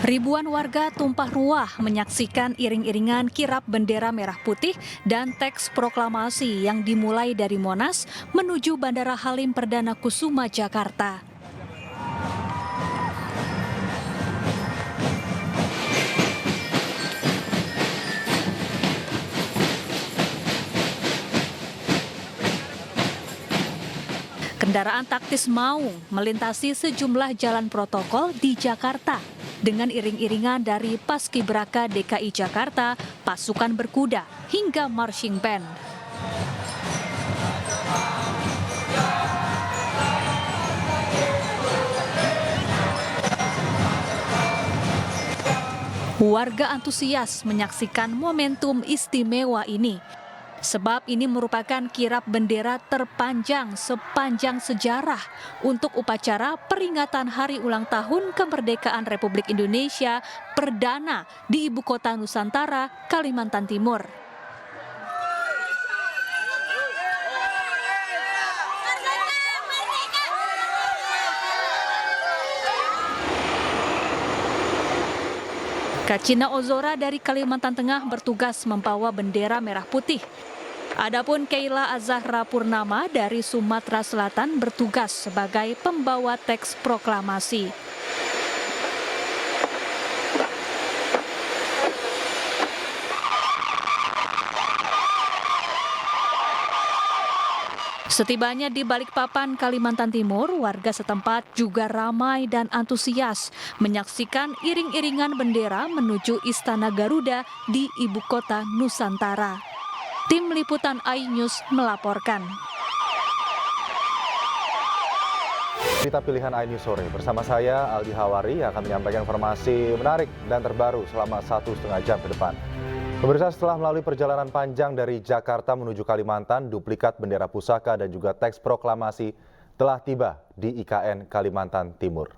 Ribuan warga tumpah ruah menyaksikan iring-iringan kirap bendera merah putih dan teks proklamasi yang dimulai dari Monas menuju Bandara Halim Perdana Kusuma, Jakarta. Kendaraan taktis maung melintasi sejumlah jalan protokol di Jakarta dengan iring-iringan dari Paskibraka DKI Jakarta, pasukan berkuda, hingga marching band. Warga antusias menyaksikan momentum istimewa ini. Sebab ini merupakan kirap bendera terpanjang sepanjang sejarah untuk upacara peringatan Hari Ulang Tahun Kemerdekaan Republik Indonesia perdana di Ibu Kota Nusantara, Kalimantan Timur. Kacina Ozora dari Kalimantan Tengah bertugas membawa bendera merah putih. Adapun Keila Azahra Purnama dari Sumatera Selatan bertugas sebagai pembawa teks proklamasi. Setibanya di Balikpapan, Kalimantan Timur, warga setempat juga ramai dan antusias menyaksikan iring-iringan bendera menuju Istana Garuda di Ibu Kota Nusantara. Tim Liputan iNews melaporkan. Berita pilihan iNews sore bersama saya Aldi Hawari yang akan menyampaikan informasi menarik dan terbaru selama 1,5 jam ke depan. Pemirsa, setelah melalui perjalanan panjang dari Jakarta menuju Kalimantan, duplikat bendera pusaka dan juga teks proklamasi telah tiba di IKN Kalimantan Timur.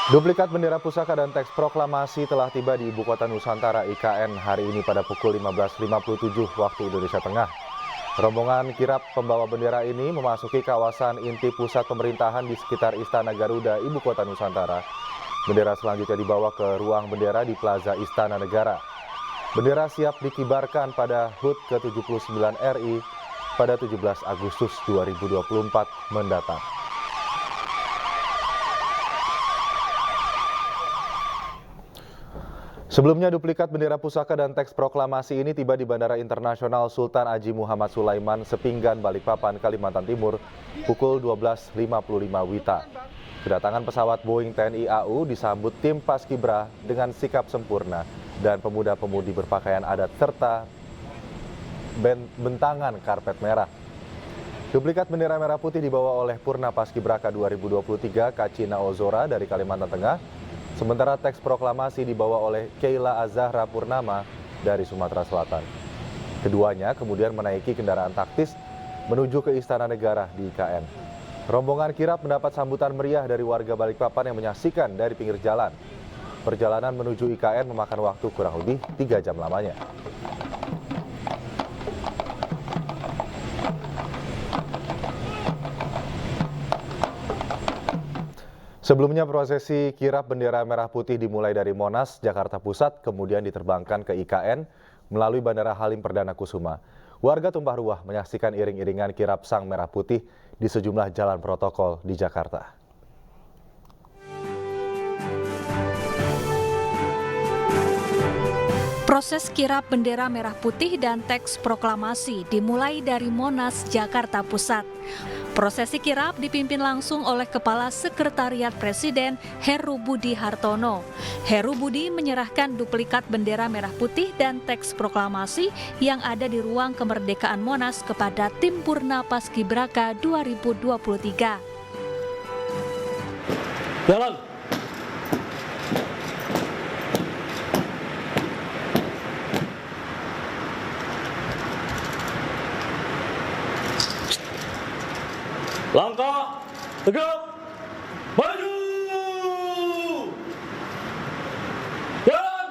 Duplikat bendera pusaka dan teks proklamasi telah tiba di Ibu Kota Nusantara IKN hari ini pada pukul 15.57 waktu Indonesia Tengah. Rombongan kirap pembawa bendera ini memasuki kawasan inti pusat pemerintahan di sekitar Istana Garuda, Ibu Kota Nusantara. Bendera selanjutnya dibawa ke ruang bendera di Plaza Istana Negara. Bendera siap dikibarkan pada HUT ke-79 RI pada 17 Agustus 2024 mendatang. Sebelumnya, duplikat bendera pusaka dan teks proklamasi ini tiba di Bandara Internasional Sultan Haji Muhammad Sulaiman, Sepinggan, Balikpapan, Kalimantan Timur, pukul 12.55 WITA. Kedatangan pesawat Boeing TNI AU disambut tim Paskibra dengan sikap sempurna dan pemuda-pemudi berpakaian adat serta bentangan karpet merah. Duplikat bendera merah putih dibawa oleh Purna Paskibraka 2023 Kacina Ozora dari Kalimantan Tengah. Sementara teks proklamasi dibawa oleh Keila Azahra Purnama dari Sumatera Selatan. Keduanya kemudian menaiki kendaraan taktis menuju ke Istana Negara di IKN. Rombongan kirap mendapat sambutan meriah dari warga Balikpapan yang menyaksikan dari pinggir jalan. Perjalanan menuju IKN memakan waktu kurang lebih 3 jam lamanya. Sebelumnya prosesi kirap bendera merah putih dimulai dari Monas, Jakarta Pusat, kemudian diterbangkan ke IKN melalui Bandara Halim Perdana Kusuma. Warga tumpah ruah menyaksikan iring-iringan kirap sang merah putih di sejumlah jalan protokol di Jakarta. Proses kirap bendera merah putih dan teks proklamasi dimulai dari Monas, Jakarta Pusat. Prosesi kirap dipimpin langsung oleh Kepala Sekretariat Presiden Heru Budi Hartono. Heru Budi menyerahkan duplikat bendera merah putih dan teks proklamasi yang ada di ruang kemerdekaan Monas kepada tim Purna Paskibraka 2023. Jalan. Tegap, maju, jalan.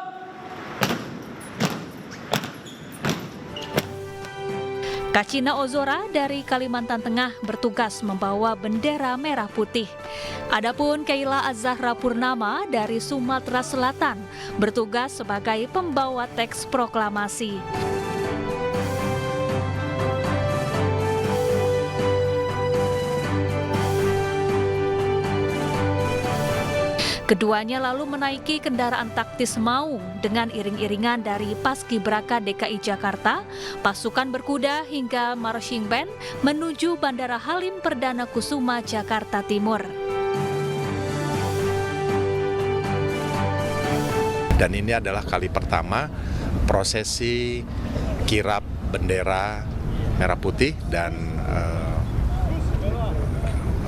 Kacina Ozora dari Kalimantan Tengah bertugas membawa bendera merah putih. Adapun Keila Azahra Purnama dari Sumatera Selatan bertugas sebagai pembawa teks proklamasi. Keduanya lalu menaiki kendaraan taktis maung dengan iring-iringan dari Paskibraka DKI Jakarta, pasukan berkuda hingga marching band menuju Bandara Halim Perdana Kusuma, Jakarta Timur. Dan ini adalah kali pertama prosesi kirap bendera merah putih dan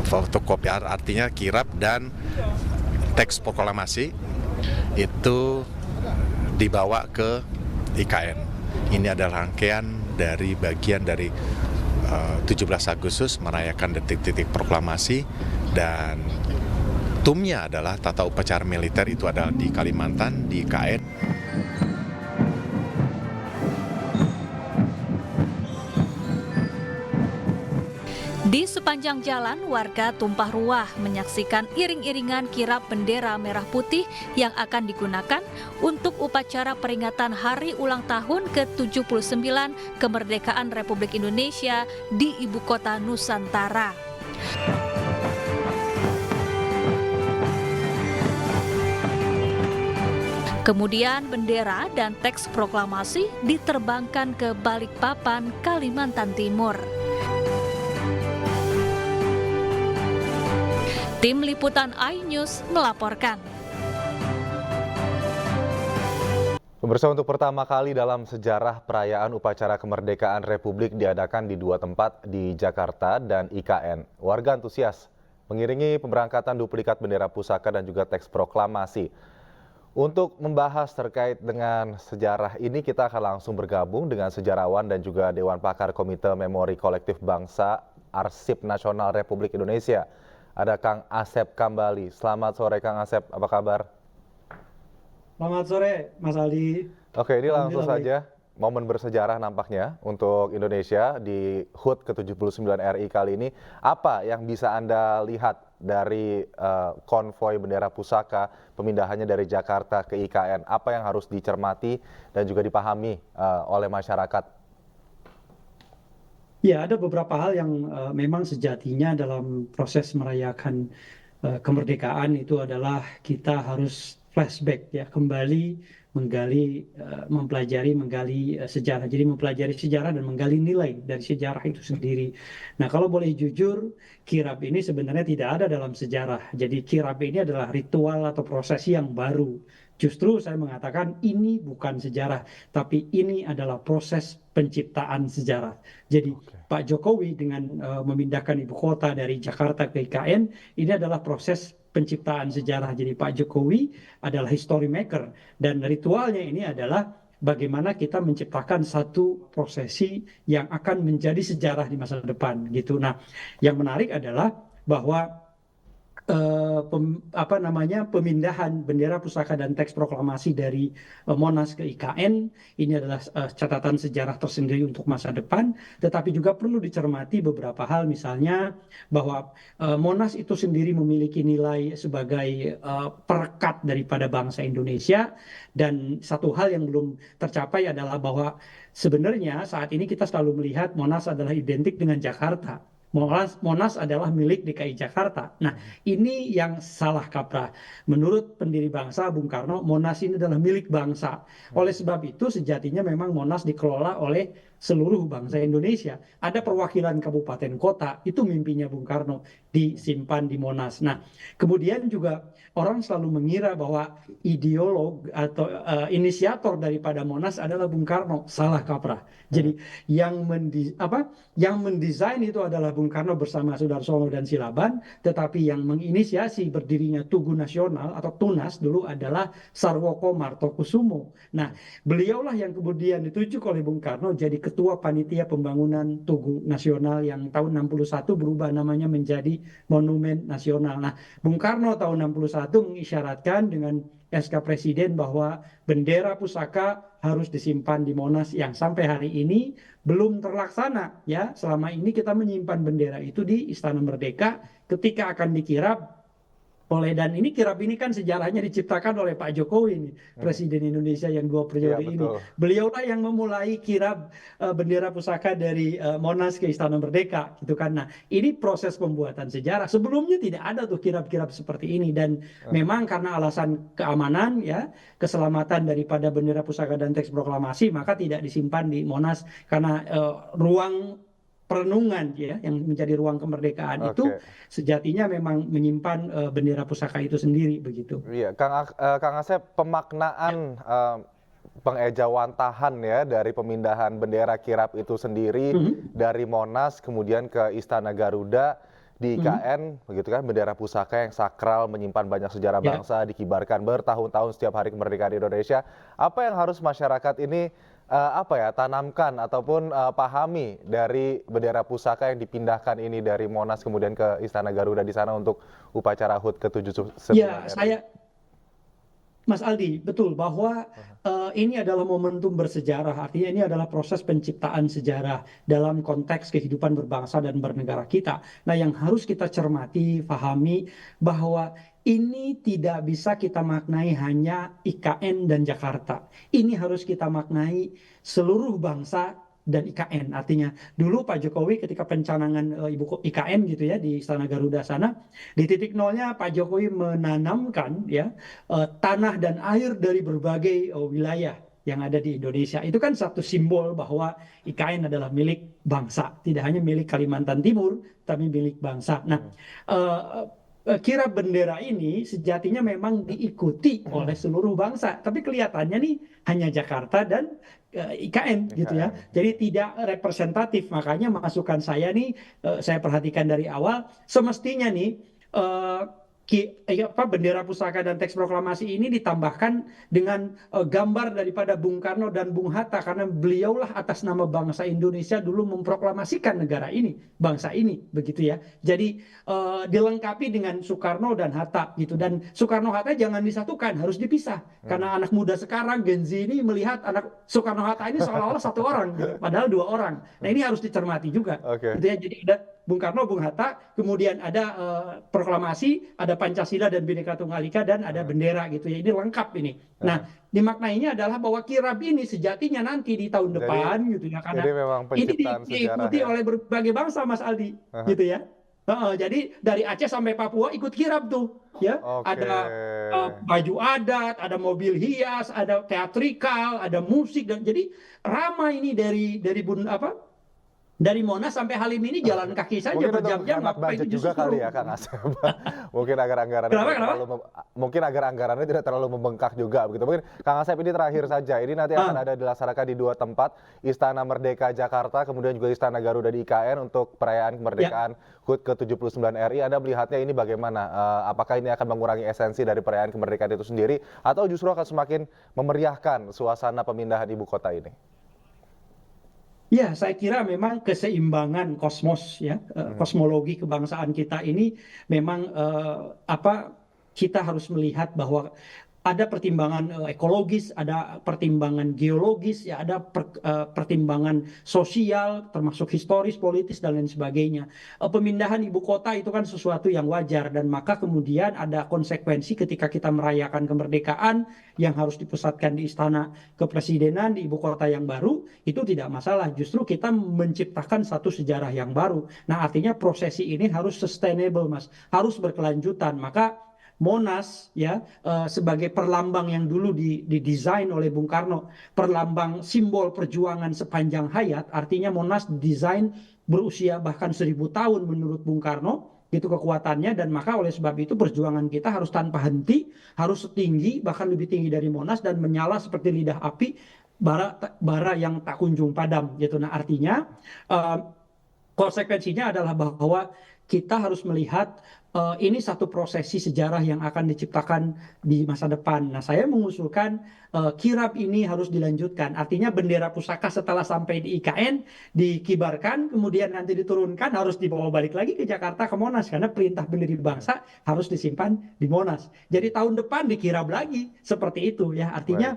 fotokopi, artinya kirap dan teks proklamasi itu dibawa ke IKN. Ini adalah rangkaian dari bagian dari 17 Agustus merayakan detik-detik proklamasi, dan tumnya adalah tata upacara militer itu adalah di Kalimantan, di IKN. Di sepanjang jalan, warga tumpah ruah menyaksikan iring-iringan kirap bendera merah putih yang akan digunakan untuk upacara peringatan Hari Ulang Tahun ke-79 Kemerdekaan Republik Indonesia di Ibu Kota Nusantara. Kemudian bendera dan teks proklamasi diterbangkan ke Balikpapan, Kalimantan Timur. Tim Liputan iNews melaporkan. Pemirsa, untuk pertama kali dalam sejarah perayaan upacara kemerdekaan Republik diadakan di dua tempat di Jakarta dan IKN. Warga antusias mengiringi pemberangkatan duplikat bendera pusaka dan juga teks proklamasi. Untuk membahas terkait dengan sejarah ini, kita akan langsung bergabung dengan sejarawan dan juga Dewan Pakar Komite Memori Kolektif Bangsa Arsip Nasional Republik Indonesia. Ada Kang Asep Kambali. Selamat sore Kang Asep, apa kabar? Selamat sore Mas Aldi. Oke, ini langsung saja momen bersejarah nampaknya untuk Indonesia di HUT ke-79 RI kali ini. Apa yang bisa Anda lihat dari konvoi bendera pusaka, pemindahannya dari Jakarta ke IKN? Apa yang harus dicermati dan juga dipahami oleh masyarakat? Ya, ada beberapa hal yang memang sejatinya dalam proses merayakan kemerdekaan itu adalah kita harus flashback, ya, kembali menggali, menggali sejarah. Jadi mempelajari sejarah dan menggali nilai dari sejarah itu sendiri. Nah, kalau boleh jujur, kirap ini sebenarnya tidak ada dalam sejarah. Jadi kirap ini adalah ritual atau prosesi yang baru. Justru saya mengatakan ini bukan sejarah, tapi ini adalah proses penciptaan sejarah. Jadi Pak Jokowi dengan memindahkan ibu kota dari Jakarta ke IKN, ini adalah proses penciptaan sejarah. Jadi Pak Jokowi adalah history maker, dan ritualnya ini adalah bagaimana kita menciptakan satu prosesi yang akan menjadi sejarah di masa depan gitu. Nah, yang menarik adalah bahwa pemindahan bendera pusaka dan teks proklamasi dari Monas ke IKN ini adalah catatan sejarah tersendiri untuk masa depan, tetapi juga perlu dicermati beberapa hal, misalnya bahwa Monas itu sendiri memiliki nilai sebagai perekat daripada bangsa Indonesia, dan satu hal yang belum tercapai adalah bahwa sebenarnya saat ini kita selalu melihat Monas adalah identik dengan Jakarta. Monas adalah milik DKI Jakarta. Nah, ini yang salah kaprah. Menurut pendiri bangsa Bung Karno, Monas ini adalah milik bangsa. Oleh sebab itu, sejatinya memang Monas dikelola oleh seluruh bangsa Indonesia. Ada perwakilan kabupaten kota, itu mimpinya Bung Karno, disimpan di Monas. Nah, kemudian juga orang selalu mengira bahwa ideolog atau inisiator daripada Monas adalah Bung Karno. Salah kaprah. Jadi yang mendesain itu adalah Bung Karno bersama Sudarsono dan Silaban, tetapi yang menginisiasi berdirinya Tugu Nasional atau TUNAS dulu adalah Sarwoko Martokusumo. Nah, beliaulah yang kemudian ditunjuk oleh Bung Karno jadi Ketua Panitia Pembangunan Tugu Nasional yang tahun 61 berubah namanya menjadi Monumen Nasional. Nah, Bung Karno tahun 61 mengisyaratkan dengan SK Presiden bahwa bendera pusaka harus disimpan di Monas yang sampai hari ini belum terlaksana ya. Selama ini kita menyimpan bendera itu di Istana Merdeka, ketika akan dikirap dan ini kirap ini kan sejarahnya diciptakan oleh Pak Jokowi nih, Presiden Indonesia yang 2 periode Iya, ini. betul. Beliaulah yang memulai kirap bendera pusaka dari Monas ke Istana Merdeka gitu kan. Nah, ini proses pembuatan sejarah. Sebelumnya tidak ada tuh kirap-kirap seperti ini, dan memang karena alasan keamanan ya, keselamatan daripada bendera pusaka dan teks proklamasi, maka tidak disimpan di Monas karena ruang perenungan ya yang menjadi ruang kemerdekaan itu Oke. sejatinya memang menyimpan bendera pusaka itu sendiri begitu. Iya, Kang Asep, pemaknaan pengejawantahan ya dari pemindahan bendera kirap itu sendiri dari Monas kemudian ke Istana Garuda di IKN, begitu kan, bendera pusaka yang sakral menyimpan banyak sejarah Ya. bangsa, dikibarkan bertahun-tahun setiap hari kemerdekaan Indonesia. Apa yang harus masyarakat ini tanamkan ataupun pahami dari bendera pusaka yang dipindahkan ini dari Monas kemudian ke Istana Garuda di sana untuk upacara HUT ke-79 Ya, RI? Mas Aldi, betul bahwa ini adalah momentum bersejarah. Artinya ini adalah proses penciptaan sejarah dalam konteks kehidupan berbangsa dan bernegara kita. Nah, yang harus kita cermati, pahami bahwa ini tidak bisa kita maknai hanya IKN dan Jakarta. Ini harus kita maknai seluruh bangsa dan IKN. Artinya dulu Pak Jokowi ketika pencanangan IKN gitu ya di Istana Garuda sana, di titik nolnya Pak Jokowi menanamkan ya tanah dan air dari berbagai wilayah yang ada di Indonesia. Itu kan satu simbol bahwa IKN adalah milik bangsa, tidak hanya milik Kalimantan Timur, tapi milik bangsa. Nah, kirap bendera ini sejatinya memang diikuti oleh seluruh bangsa, tapi kelihatannya nih hanya Jakarta dan IKN gitu ya. Jadi tidak representatif. Makanya masukan saya nih, saya perhatikan dari awal, semestinya nih bendera pusaka dan teks proklamasi ini ditambahkan dengan gambar daripada Bung Karno dan Bung Hatta, karena beliaulah atas nama bangsa Indonesia dulu memproklamasikan negara ini, bangsa ini, begitu ya. Jadi dilengkapi dengan Soekarno dan Hatta gitu, dan Soekarno Hatta jangan disatukan, harus dipisah, karena anak muda sekarang Gen Z ini melihat anak Soekarno Hatta ini seolah-olah satu orang gitu, padahal 2 orang. Nah, ini harus dicermati juga. Oke. Gitu ya. Jadi ada Bung Karno, Bung Hatta, kemudian ada proklamasi, ada Pancasila dan Bhinneka Tunggal Ika, dan ada bendera gitu ya. Ini lengkap ini. Nah, dimaknainya adalah bahwa kirap ini sejatinya nanti di tahun depan gitu ya, karena Jadi memang ini penciptaan sejarah diikuti ya. oleh berbagai bangsa, Mas Aldi, gitu ya. Jadi dari Aceh sampai Papua ikut kirap tuh, ya. Oke. Ada baju adat, ada mobil hias, ada teatrikal, ada musik, dan jadi ramai ini dari Monas sampai Halim ini jalan kaki saja Mungkin untuk berjam-jam. hemat budget juga kali ya, Kang Asep. Mungkin agar anggarannya Kenapa? tidak terlalu membengkak juga begitu. Mungkin Kang Asep, ini terakhir saja. Ini nanti akan ada dilaksanakan di 2 tempat, Istana Merdeka Jakarta, kemudian juga Istana Garuda di IKN untuk perayaan kemerdekaan HUT ke-79 RI. Anda melihatnya ini bagaimana? Apakah ini akan mengurangi esensi dari perayaan kemerdekaan itu sendiri, atau justru akan semakin memeriahkan suasana pemindahan ibu kota ini? Ya, saya kira memang keseimbangan kosmos ya, kosmologi kebangsaan kita ini memang kita harus melihat bahwa ada pertimbangan ekologis, ada pertimbangan geologis, ya ada pertimbangan sosial, termasuk historis, politis, dan lain sebagainya. Pemindahan ibu kota itu kan sesuatu yang wajar, dan maka kemudian ada konsekuensi ketika kita merayakan kemerdekaan yang harus dipusatkan di Istana Kepresidenan di ibu kota yang baru, itu tidak masalah. Justru kita menciptakan satu sejarah yang baru. Nah, artinya prosesi ini harus sustainable, Mas, harus berkelanjutan. Maka Monas ya sebagai perlambang yang dulu didesain oleh Bung Karno, perlambang simbol perjuangan sepanjang hayat, artinya Monas desain berusia bahkan 1000 tahun menurut Bung Karno, itu kekuatannya, dan maka oleh sebab itu perjuangan kita harus tanpa henti, harus setinggi, bahkan lebih tinggi dari Monas, dan menyala seperti lidah api, bara yang tak kunjung padam gitu. Nah, artinya konsekuensinya adalah bahwa kita harus melihat ini satu prosesi sejarah yang akan diciptakan di masa depan. Nah, saya mengusulkan kirap ini harus dilanjutkan. Artinya bendera pusaka setelah sampai di IKN dikibarkan, kemudian nanti diturunkan, harus dibawa balik lagi ke Jakarta, ke Monas, karena perintah pendiri bangsa harus disimpan di Monas. Jadi tahun depan dikirap lagi, seperti itu ya. Artinya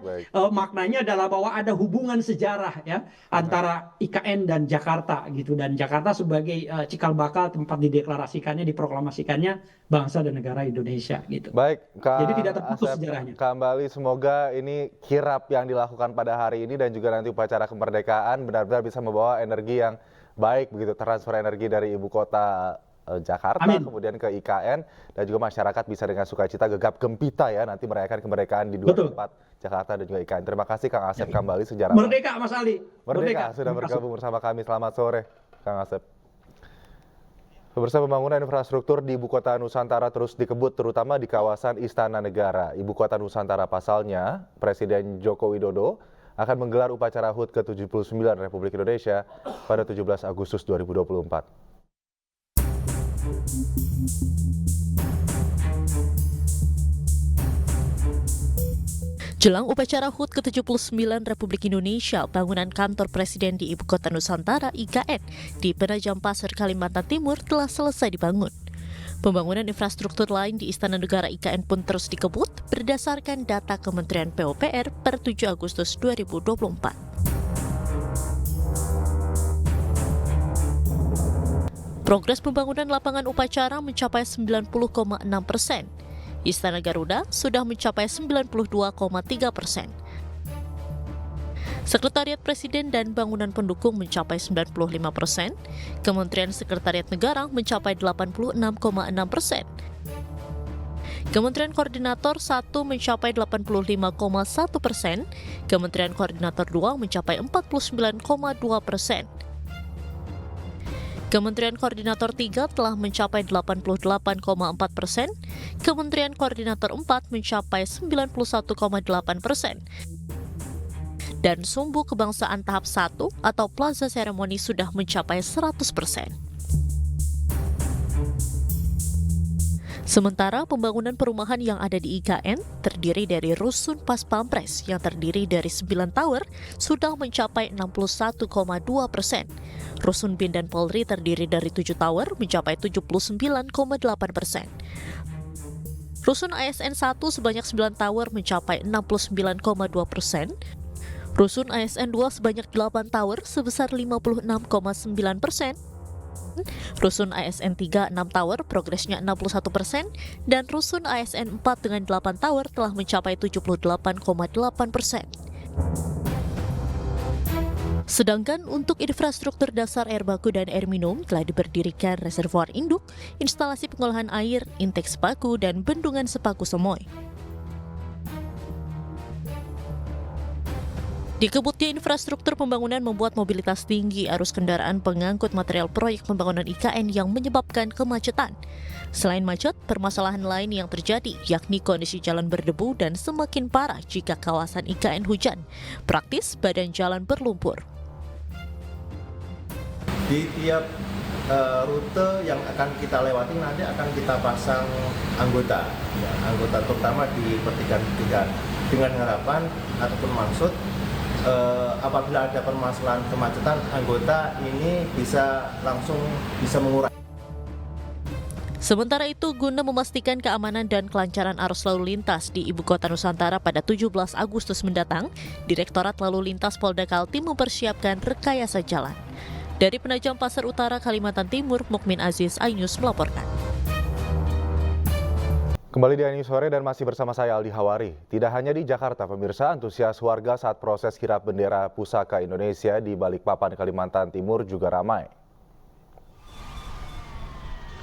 maknanya adalah bahwa ada hubungan sejarah ya antara IKN dan Jakarta gitu, dan Jakarta sebagai cikal bakal tempat dideklarasikannya, diproklamasikannya bangsa dan negara Indonesia gitu. Baik, Kak Jadi tidak terputus Asep, sejarahnya. kembali semoga ini kirap yang dilakukan pada hari ini dan juga nanti upacara kemerdekaan benar-benar bisa membawa energi yang baik begitu, transfer energi dari ibu kota Jakarta Amin. kemudian ke IKN dan juga masyarakat bisa dengan sukacita gegap gempita ya nanti merayakan kemerdekaan di dua Betul. tempat, Jakarta dan juga IKN. Terima kasih Kang Asep kembali sejarah. Merdeka Mas Ali. Merdeka sudah Terima kasih. bergabung bersama kami. Selamat sore Kang Asep. Pemirsa, pembangunan infrastruktur di Ibu Kota Nusantara terus dikebut terutama di kawasan Istana Negara. Ibu Kota Nusantara pasalnya, Presiden Joko Widodo akan menggelar upacara HUT ke-79 Republik Indonesia pada 17 Agustus 2024. Jelang upacara HUT ke-79 Republik Indonesia, bangunan kantor Presiden di Ibu Kota Nusantara (IKN) di Penajam Pasir, Kalimantan Timur telah selesai dibangun. Pembangunan infrastruktur lain di Istana Negara IKN pun terus dikebut berdasarkan data Kementerian PUPR per 7 Agustus 2024. Progres pembangunan lapangan upacara mencapai 90,6%. Istana Garuda sudah mencapai 92,3%. Sekretariat Presiden dan bangunan pendukung mencapai 95%. Kementerian Sekretariat Negara mencapai 86,6%. Kementerian Koordinator 1 mencapai 85,1%. Kementerian Koordinator 2 mencapai 49,2%. Kementerian Koordinator 3 telah mencapai 88,4%, Kementerian Koordinator 4 mencapai 91,8%, dan Sumbu Kebangsaan tahap 1 atau Plaza Seremoni sudah mencapai 100%. Sementara pembangunan perumahan yang ada di IKN terdiri dari Rusun Pas Pampres yang terdiri dari 9 tower sudah mencapai 61,2%. Rusun BIN dan Polri terdiri dari 7 tower mencapai 79,8%. Rusun ASN 1 sebanyak 9 tower mencapai 69,2%. Rusun ASN 2 sebanyak 8 tower sebesar 56,9%. Rusun ASN 3 6 tower progresnya 61%, dan Rusun ASN 4 dengan 8 tower telah mencapai 78,8%. Sedangkan untuk infrastruktur dasar air baku dan air minum telah diberdirikan reservoir induk, instalasi pengolahan air, intake sepaku, dan bendungan sepaku Semoy. Dikebutnya infrastruktur pembangunan membuat mobilitas tinggi arus kendaraan pengangkut material proyek pembangunan IKN yang menyebabkan kemacetan. Selain macet, permasalahan lain yang terjadi yakni kondisi jalan berdebu dan semakin parah jika kawasan IKN hujan. Praktis, badan jalan berlumpur. Di tiap rute yang akan kita lewati nanti akan kita pasang anggota, anggota terutama di pertigaan-pertigaan dengan harapan ataupun maksud apabila ada permasalahan kemacetan, anggota ini bisa langsung mengurangi. Sementara itu, guna memastikan keamanan dan kelancaran arus lalu lintas di Ibu Kota Nusantara pada 17 Agustus mendatang, Direktorat Lalu Lintas Polda Kaltim mempersiapkan rekayasa jalan. Dari Penajam Pasir Utara, Kalimantan Timur, Mukmin Aziz, iNews melaporkan. Kembali di iNews Sore dan masih bersama saya Aldi Hawari. Tidak hanya di Jakarta, pemirsa, antusias warga saat proses kirap bendera pusaka Indonesia di Balikpapan, Kalimantan Timur juga ramai.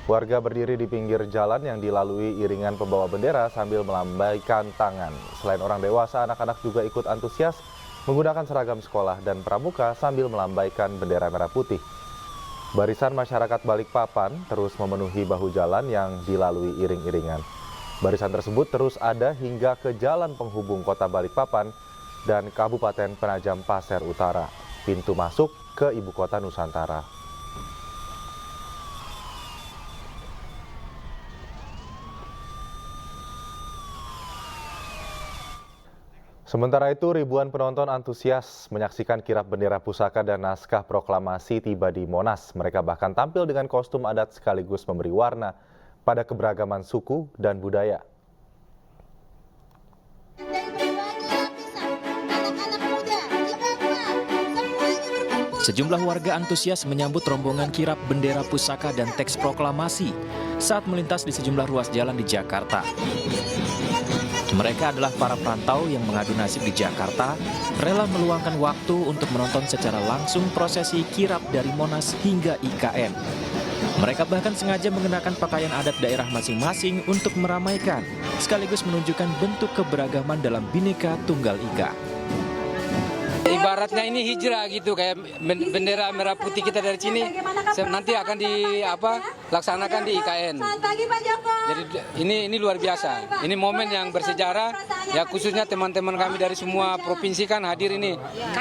Warga berdiri di pinggir jalan yang dilalui iringan pembawa bendera sambil melambaikan tangan. Selain orang dewasa, anak-anak juga ikut antusias menggunakan seragam sekolah dan pramuka sambil melambaikan bendera merah putih. Barisan masyarakat Balikpapan terus memenuhi bahu jalan yang dilalui iring-iringan. Barisan tersebut terus ada hingga ke jalan penghubung kota Balikpapan dan Kabupaten Penajam Pasir Utara, pintu masuk ke Ibu Kota Nusantara. Sementara itu, ribuan penonton antusias menyaksikan kirap bendera pusaka dan naskah proklamasi tiba di Monas. Mereka bahkan tampil dengan kostum adat sekaligus memberi warna pada keberagaman suku dan budaya. Sejumlah warga antusias menyambut rombongan kirap bendera pusaka dan teks proklamasi saat melintas di sejumlah ruas jalan di Jakarta. Mereka adalah para perantau yang mengadu nasib di Jakarta, rela meluangkan waktu untuk menonton secara langsung prosesi kirap dari Monas hingga IKN. Mereka bahkan sengaja mengenakan pakaian adat daerah masing-masing untuk meramaikan, sekaligus menunjukkan bentuk keberagaman dalam Bhinneka Tunggal Ika. Ibaratnya ini hijrah gitu, kayak bendera merah putih kita dari sini nanti akan dilaksanakan di IKN. Jadi ini luar biasa. Ini momen yang bersejarah ya, khususnya teman-teman kami dari semua provinsi kan hadir ini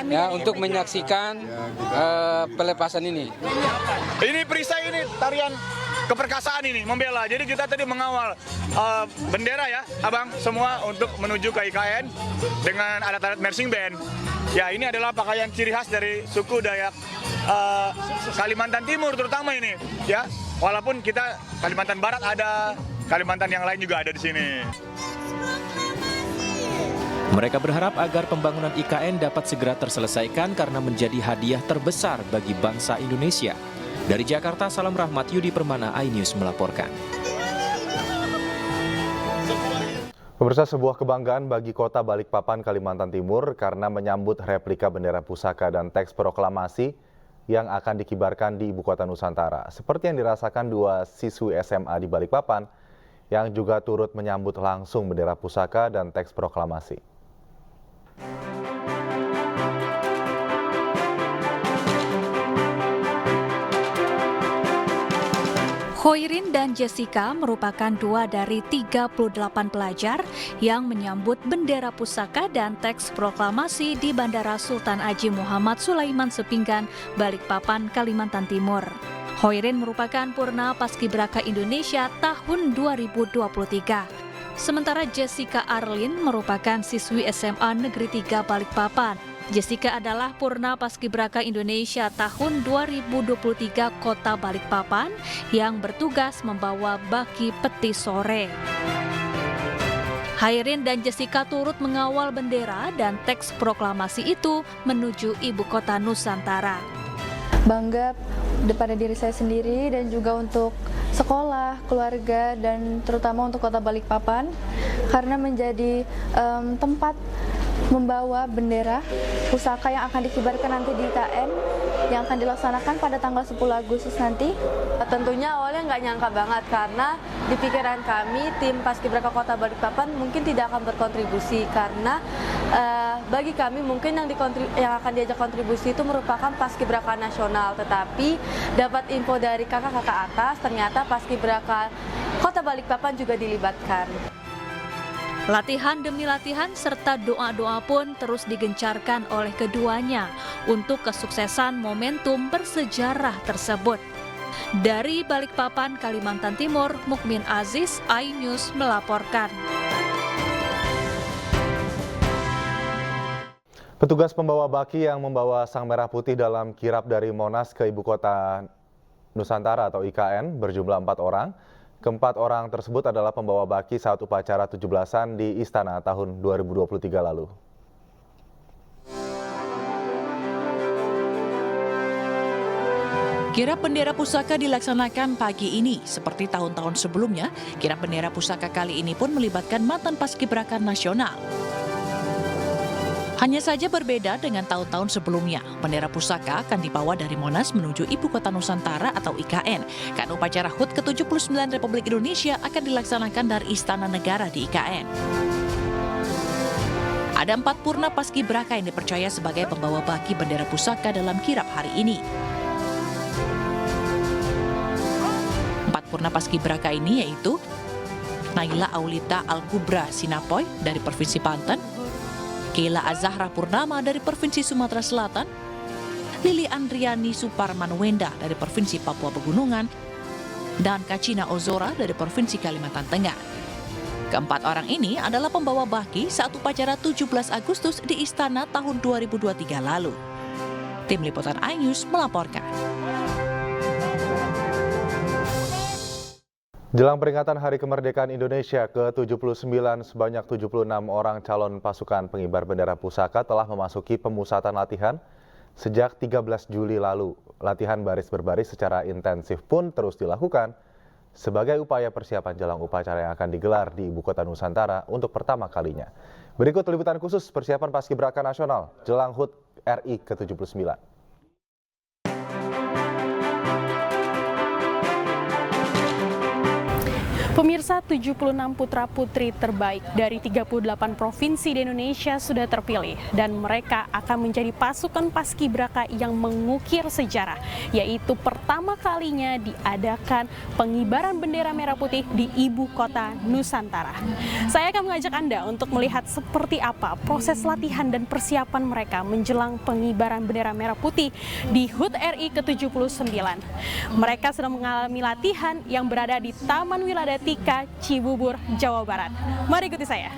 ya untuk menyaksikan pelepasan ini. Ini perisai, ini tarian keperkasaan ini membela. Jadi kita tadi mengawal bendera ya, Abang, semua untuk menuju ke IKN dengan alat-alat marching band. Ya, ini adalah pakaian ciri khas dari suku Dayak Kalimantan Timur terutama ini, ya. Walaupun kita Kalimantan Barat ada, Kalimantan yang lain juga ada di sini. Mereka berharap agar pembangunan IKN dapat segera terselesaikan karena menjadi hadiah terbesar bagi bangsa Indonesia. Dari Jakarta, Salam Rahmat, Yudi Permana, iNews melaporkan. Pemirsa, sebuah kebanggaan bagi kota Balikpapan, Kalimantan Timur karena menyambut replika bendera pusaka dan teks proklamasi yang akan dikibarkan di Ibu Kota Nusantara. Seperti yang dirasakan dua siswi SMA di Balikpapan yang juga turut menyambut langsung bendera pusaka dan teks proklamasi. Khoirin dan Jessica merupakan dua dari 38 pelajar yang menyambut bendera pusaka dan teks proklamasi di Bandara Sultan Haji Muhammad Sulaiman Sepinggan, Balikpapan, Kalimantan Timur. Khoirin merupakan Purna Paskibraka Indonesia tahun 2023. Sementara Jessica Arlin merupakan siswi SMA Negeri 3 Balikpapan. Jessica adalah Purna Paskibraka Indonesia tahun 2023 Kota Balikpapan yang bertugas membawa baki peti sore. Khairin dan Jessica turut mengawal bendera dan teks proklamasi itu menuju Ibu Kota Nusantara. Bangga pada diri saya sendiri dan juga untuk sekolah, keluarga, dan terutama untuk Kota Balikpapan karena menjadi tempat membawa bendera pusaka yang akan dikibarkan nanti di IKN yang akan dilaksanakan pada tanggal 10 Agustus nanti. Tentunya awalnya nggak nyangka banget karena di pikiran kami tim Paskibraka Kota Balikpapan mungkin tidak akan berkontribusi karena bagi kami mungkin yang akan diajak kontribusi itu merupakan Paskibraka nasional, tetapi dapat info dari kakak-kakak atas ternyata Paskibraka Kota Balikpapan juga dilibatkan. Latihan demi latihan serta doa-doa pun terus digencarkan oleh keduanya untuk kesuksesan momentum bersejarah tersebut. Dari Balikpapan, Kalimantan Timur, Mukmin Aziz, iNews melaporkan. Petugas pembawa baki yang membawa sang merah putih dalam kirap dari Monas ke Ibu Kota Nusantara atau IKN berjumlah 4 orang. Keempat orang tersebut adalah pembawa baki saat upacara 17-an di Istana tahun 2023 lalu. Kirap bendera pusaka dilaksanakan pagi ini. Seperti tahun-tahun sebelumnya, kirap bendera pusaka kali ini pun melibatkan mantan paskibraka nasional. Hanya saja berbeda dengan tahun-tahun sebelumnya. Bendera pusaka akan dibawa dari Monas menuju Ibu Kota Nusantara atau IKN. Karena upacara HUT ke-79 Republik Indonesia akan dilaksanakan dari Istana Negara di IKN. Ada 4 purna paskibraka yang dipercaya sebagai pembawa baki bendera pusaka dalam kirap hari ini. 4 purna paskibraka ini yaitu Naila Aulita Al-Kubra Sinapoy dari Provinsi Banten, Keila Azahra Purnama dari Provinsi Sumatera Selatan, Lili Andriani Suparman Wenda dari Provinsi Papua Pegunungan, dan Kacina Ozora dari Provinsi Kalimantan Tengah. Keempat orang ini adalah pembawa baki saat upacara 17 Agustus di Istana tahun 2023 lalu. Tim Liputan iNews melaporkan. Jelang peringatan Hari Kemerdekaan Indonesia ke-79, sebanyak 76 orang calon pasukan pengibar bendera pusaka telah memasuki pemusatan latihan sejak 13 Juli lalu. Latihan baris berbaris secara intensif pun terus dilakukan sebagai upaya persiapan jelang upacara yang akan digelar di Ibu Kota Nusantara untuk pertama kalinya. Berikut liputan khusus persiapan Paskibraka Nasional jelang HUT RI ke-79. Pemirsa, 76 putra-putri terbaik dari 38 provinsi di Indonesia sudah terpilih dan mereka akan menjadi pasukan Paskibraka yang mengukir sejarah, yaitu pertama kalinya diadakan pengibaran bendera merah putih di Ibu Kota Nusantara. Saya akan mengajak Anda untuk melihat seperti apa proses latihan dan persiapan mereka menjelang pengibaran bendera merah putih di HUT RI ke-79. Mereka sedang mengalami latihan yang berada di Taman Wiladatika, Cibubur, Jawa Barat. Mari ikuti saya.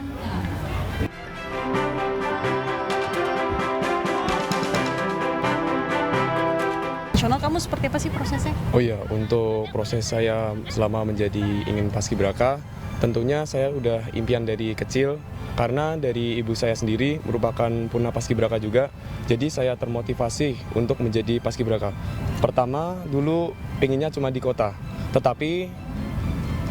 Kamu seperti apa sih prosesnya? Oh iya, untuk proses saya selama menjadi ingin paskibraka, tentunya saya udah impian dari kecil, karena dari ibu saya sendiri merupakan purna paskibraka juga, jadi saya termotivasi untuk menjadi paskibraka. Pertama, dulu pengennya cuma di kota, tetapi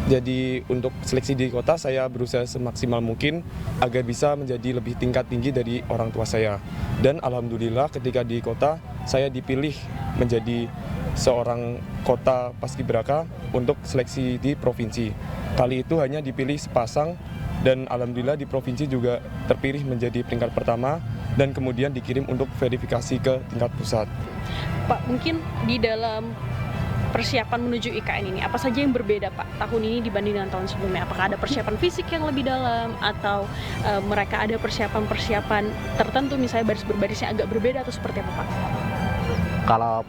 jadi untuk seleksi di kota saya berusaha semaksimal mungkin agar bisa menjadi lebih tingkat tinggi dari orang tua saya. Dan alhamdulillah ketika di kota saya dipilih menjadi seorang kota paskibraka untuk seleksi di provinsi. Kali itu hanya dipilih sepasang dan alhamdulillah di provinsi juga terpilih menjadi peringkat pertama dan kemudian dikirim untuk verifikasi ke tingkat pusat. Pak, mungkin di dalam persiapan menuju IKN ini, apa saja yang berbeda Pak tahun ini dibanding dengan tahun sebelumnya? Apakah ada persiapan fisik yang lebih dalam atau mereka ada persiapan-persiapan tertentu, misalnya baris berbarisnya agak berbeda atau seperti apa Pak? Kalau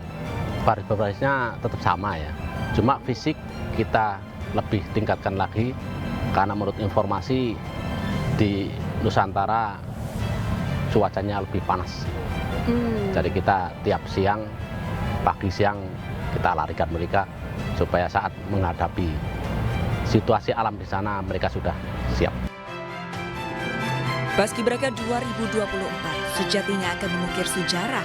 baris berbarisnya tetap sama ya, cuma fisik kita lebih tingkatkan lagi karena menurut informasi di Nusantara cuacanya lebih panas. Jadi kita tiap siang, pagi siang kita larikan mereka supaya saat menghadapi situasi alam di sana mereka sudah siap. Paskibraka 2024 sejatinya akan mengukir sejarah,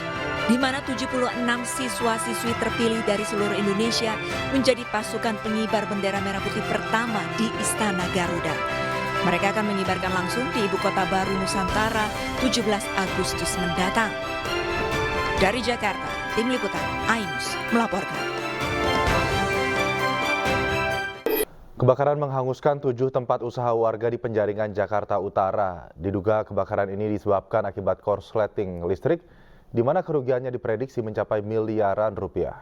di mana 76 siswa-siswi terpilih dari seluruh Indonesia menjadi pasukan pengibar bendera merah putih pertama di Istana Garuda. Mereka akan mengibarkan langsung di Ibu Kota Baru Nusantara 17 Agustus mendatang. Dari Jakarta, Tim Liputan iNews melaporkan. Kebakaran menghanguskan 7 tempat usaha warga di Penjaringan, Jakarta Utara. Diduga kebakaran ini disebabkan akibat korsleting listrik, di mana kerugiannya diprediksi mencapai miliaran rupiah.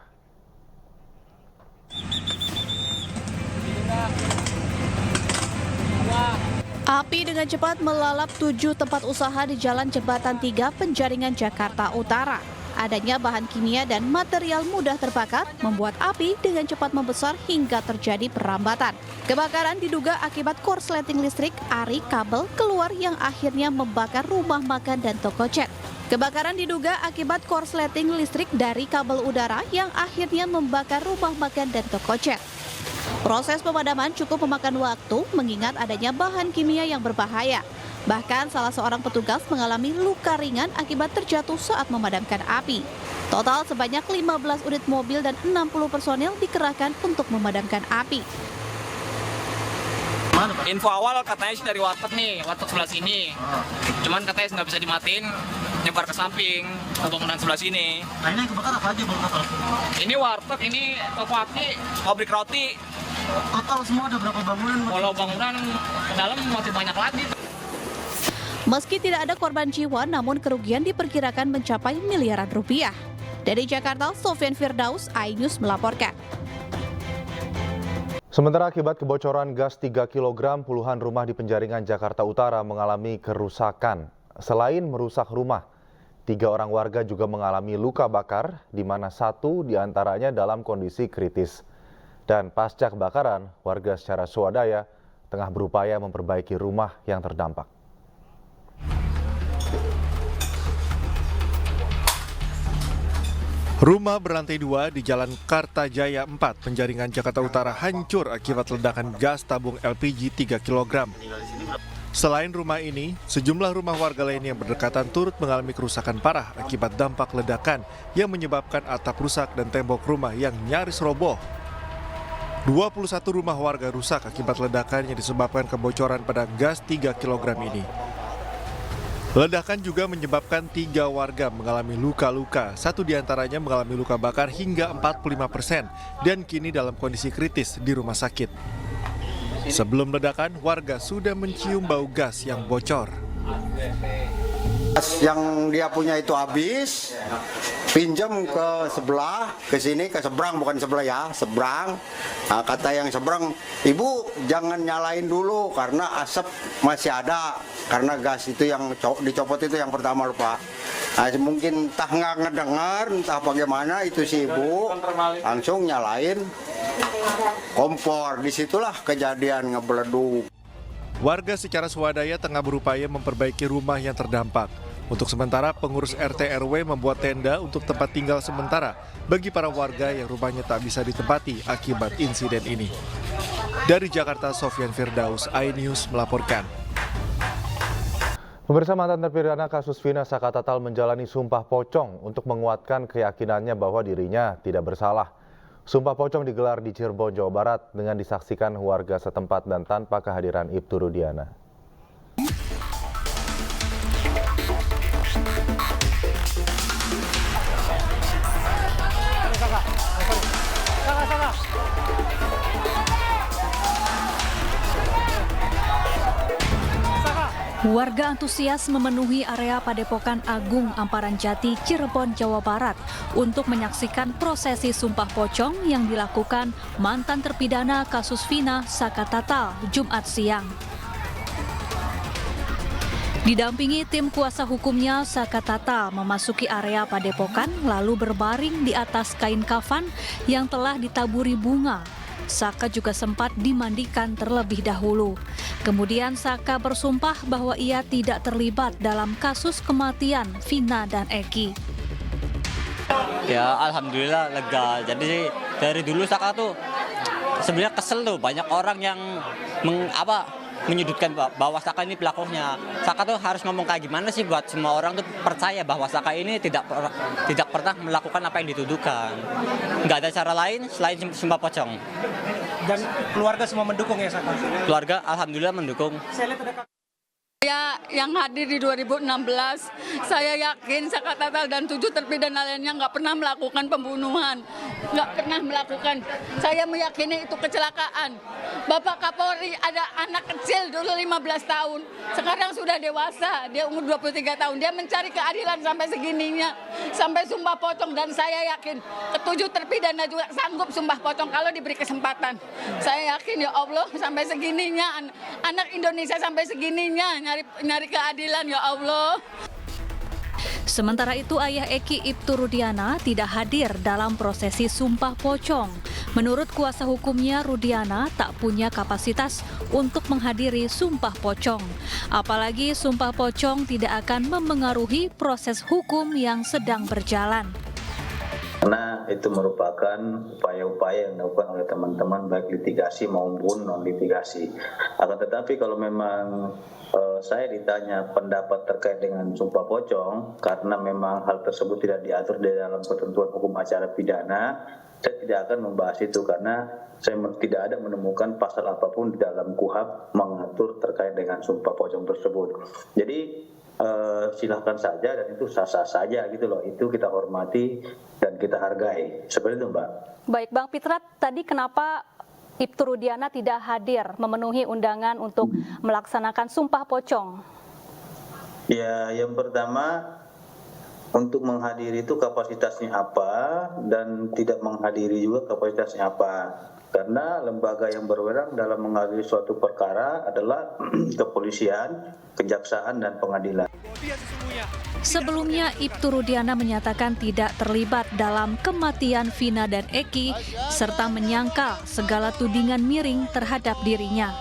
Api dengan cepat melalap 7 tempat usaha di Jalan Jembatan 3 Penjaringan, Jakarta Utara. Adanya bahan kimia dan material mudah terbakar membuat api dengan cepat membesar hingga terjadi perambatan. Kebakaran diduga akibat korsleting listrik ari kabel keluar yang akhirnya membakar rumah makan dan toko cat. Kebakaran diduga akibat korsleting listrik dari kabel udara yang akhirnya membakar rumah makan dan toko cat. Proses pemadaman cukup memakan waktu mengingat adanya bahan kimia yang berbahaya. Bahkan salah seorang petugas mengalami luka ringan akibat terjatuh saat memadamkan api. Total sebanyak 15 unit mobil dan 60 personel dikerahkan untuk memadamkan api. Info awal katanya sih dari warteg nih, warteg sebelah sini. Cuman katanya nggak bisa dimatiin, nyebar ke samping untuk bangunan sebelah sini. Nah ini yang kebakar apa aja Bang? Ini warteg, ini toko api, pabrik roti. Total semua ada berapa bangunan? Kalau bangunan ke dalam masih banyak lagi. Meski tidak ada korban jiwa, namun kerugian diperkirakan mencapai miliaran rupiah. Dari Jakarta, Sofian Firdaus, iNews melaporkan. Sementara akibat kebocoran gas 3 kg, puluhan rumah di Penjaringan, Jakarta Utara mengalami kerusakan. Selain merusak rumah, 3 orang warga juga mengalami luka bakar, di mana 1 diantaranya dalam kondisi kritis. Dan pasca kebakaran, warga secara swadaya tengah berupaya memperbaiki rumah yang terdampak. Rumah berlantai 2 di Jalan Kartajaya 4, Penjaringan, Jakarta Utara hancur akibat ledakan gas tabung LPG 3 kg. Selain rumah ini, sejumlah rumah warga lain yang berdekatan turut mengalami kerusakan parah akibat dampak ledakan yang menyebabkan atap rusak dan tembok rumah yang nyaris roboh. 21 rumah warga rusak akibat ledakan yang disebabkan kebocoran pada gas 3 kg ini. Ledakan juga menyebabkan 3 warga mengalami luka-luka, 1 diantaranya mengalami luka bakar hingga 45% dan kini dalam kondisi kritis di rumah sakit. Sebelum ledakan, warga sudah mencium bau gas yang bocor. Yang dia punya itu habis, pinjam ke sebelah, ke sini, ke seberang, bukan sebelah ya, seberang. Nah, kata yang seberang, ibu jangan nyalain dulu karena asap masih ada, karena gas itu yang dicopot itu yang pertama lupa. Nah, mungkin entah nggak ngedengar, entah bagaimana itu si ibu langsung nyalain kompor. Disitulah kejadian ngebeleduk. Warga secara swadaya tengah berupaya memperbaiki rumah yang terdampak. Untuk sementara, pengurus RT RW membuat tenda untuk tempat tinggal sementara bagi para warga yang rumahnya tak bisa ditempati akibat insiden ini. Dari Jakarta, Sofyan Firdaus, iNews melaporkan. Pemirsa, mantan terpidana kasus Vina Sakatatal menjalani sumpah pocong untuk menguatkan keyakinannya bahwa dirinya tidak bersalah. Sumpah pocong digelar di Cirebon, Jawa Barat dengan disaksikan warga setempat dan tanpa kehadiran Ibtu Rudiana. Warga antusias memenuhi area Padepokan Agung Amparan Jati, Cirebon, Jawa Barat untuk menyaksikan prosesi sumpah pocong yang dilakukan mantan terpidana kasus Vina Sakatatal Jumat siang. Didampingi tim kuasa hukumnya, Sakatatal memasuki area Padepokan lalu berbaring di atas kain kafan yang telah ditaburi bunga. Saka juga sempat dimandikan terlebih dahulu. Kemudian Saka bersumpah bahwa ia tidak terlibat dalam kasus kematian Vina dan Eki. Ya alhamdulillah lega. Jadi dari dulu Saka tuh sebenarnya kesel tuh, banyak orang yang menyudutkan bahwa Saka ini pelakunya. Saka tuh harus ngomong kayak gimana sih buat semua orang tuh percaya bahwa Saka ini tidak pernah melakukan apa yang dituduhkan. Nggak ada cara lain selain sumpah pocong. Dan keluarga semua mendukung ya Saka? Keluarga alhamdulillah mendukung. Ya, yang hadir di 2016, saya yakin Sakatatal dan 7 terpidana lainnya nggak pernah melakukan pembunuhan. Nggak pernah melakukan. Saya meyakini itu kecelakaan. Bapak Kapolri ada anak kecil dulu 15 tahun. Sekarang sudah dewasa, dia umur 23 tahun. Dia mencari keadilan sampai segininya. Sampai sumpah pocong, dan saya yakin ke-7 terpidana juga sanggup sumpah pocong kalau diberi kesempatan. Saya yakin ya Allah sampai segininya, anak Indonesia sampai segininya nyari keadilan ya Allah. Sementara itu, ayah Eki, Ibtu Rudiana, tidak hadir dalam prosesi sumpah pocong. Menurut kuasa hukumnya, Rudiana tak punya kapasitas untuk menghadiri sumpah pocong. Apalagi sumpah pocong tidak akan memengaruhi proses hukum yang sedang berjalan. Karena itu merupakan upaya-upaya yang dilakukan oleh teman-teman baik litigasi maupun non-litigasi. Akan tetapi kalau memang saya ditanya pendapat terkait dengan sumpah pocong, karena memang hal tersebut tidak diatur di dalam ketentuan hukum acara pidana, saya tidak akan membahas itu karena saya tidak ada menemukan pasal apapun di dalam KUHP mengatur terkait dengan sumpah pocong tersebut. Jadi silahkan saja dan itu sah-sah saja gitu loh. Itu kita hormati dan kita hargai. Seperti itu, Mbak. Baik, Bang Pitrat, tadi kenapa Ibtu Rudiana tidak hadir memenuhi undangan untuk melaksanakan sumpah pocong? Ya, yang pertama untuk menghadiri itu kapasitasnya apa dan tidak menghadiri juga kapasitasnya apa. Karena lembaga yang berwenang dalam mengadili suatu perkara adalah kepolisian, kejaksaan, dan pengadilan. Sebelumnya, Ibtu Rudiana menyatakan tidak terlibat dalam kematian Vina dan Eki, serta menyangkal segala tudingan miring terhadap dirinya.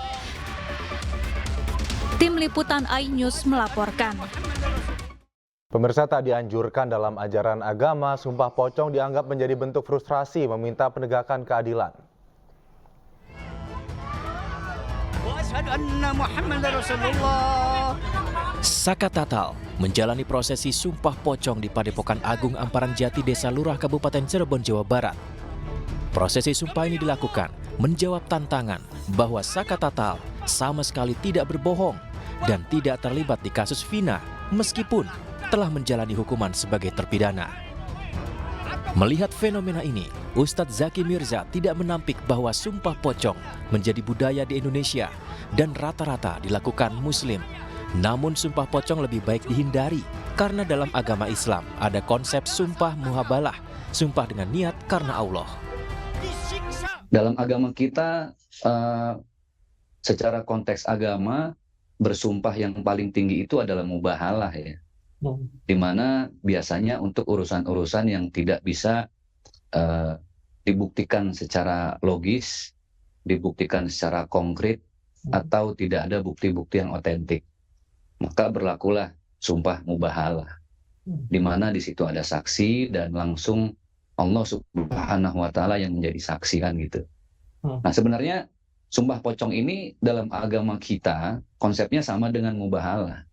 Tim Liputan iNews melaporkan. Pemirsa, tak dianjurkan dalam ajaran agama, sumpah pocong dianggap menjadi bentuk frustrasi meminta penegakan keadilan. Saka Tatal menjalani prosesi sumpah pocong di Padepokan Agung Amparan Jati, Desa Lurah, Kabupaten Cirebon, Jawa Barat. Prosesi sumpah ini dilakukan menjawab tantangan bahwa Saka Tatal sama sekali tidak berbohong dan tidak terlibat di kasus Vina meskipun telah menjalani hukuman sebagai terpidana. Melihat fenomena ini, Ustadz Zaki Mirza tidak menampik bahwa sumpah pocong menjadi budaya di Indonesia dan rata-rata dilakukan Muslim. Namun sumpah pocong lebih baik dihindari karena dalam agama Islam ada konsep sumpah muhabalah, sumpah dengan niat karena Allah. Dalam agama kita, secara konteks agama, bersumpah yang paling tinggi itu adalah mubahalah ya. Di mana biasanya untuk urusan-urusan yang tidak bisa dibuktikan secara logis, dibuktikan secara konkret, atau tidak ada bukti-bukti yang otentik, maka berlakulah sumpah mubahalah, di mana di situ ada saksi dan langsung Allah Subhanahu wa Ta'ala yang menjadi saksi kan gitu. Nah sebenarnya sumpah pocong ini dalam agama kita konsepnya sama dengan mubahalah.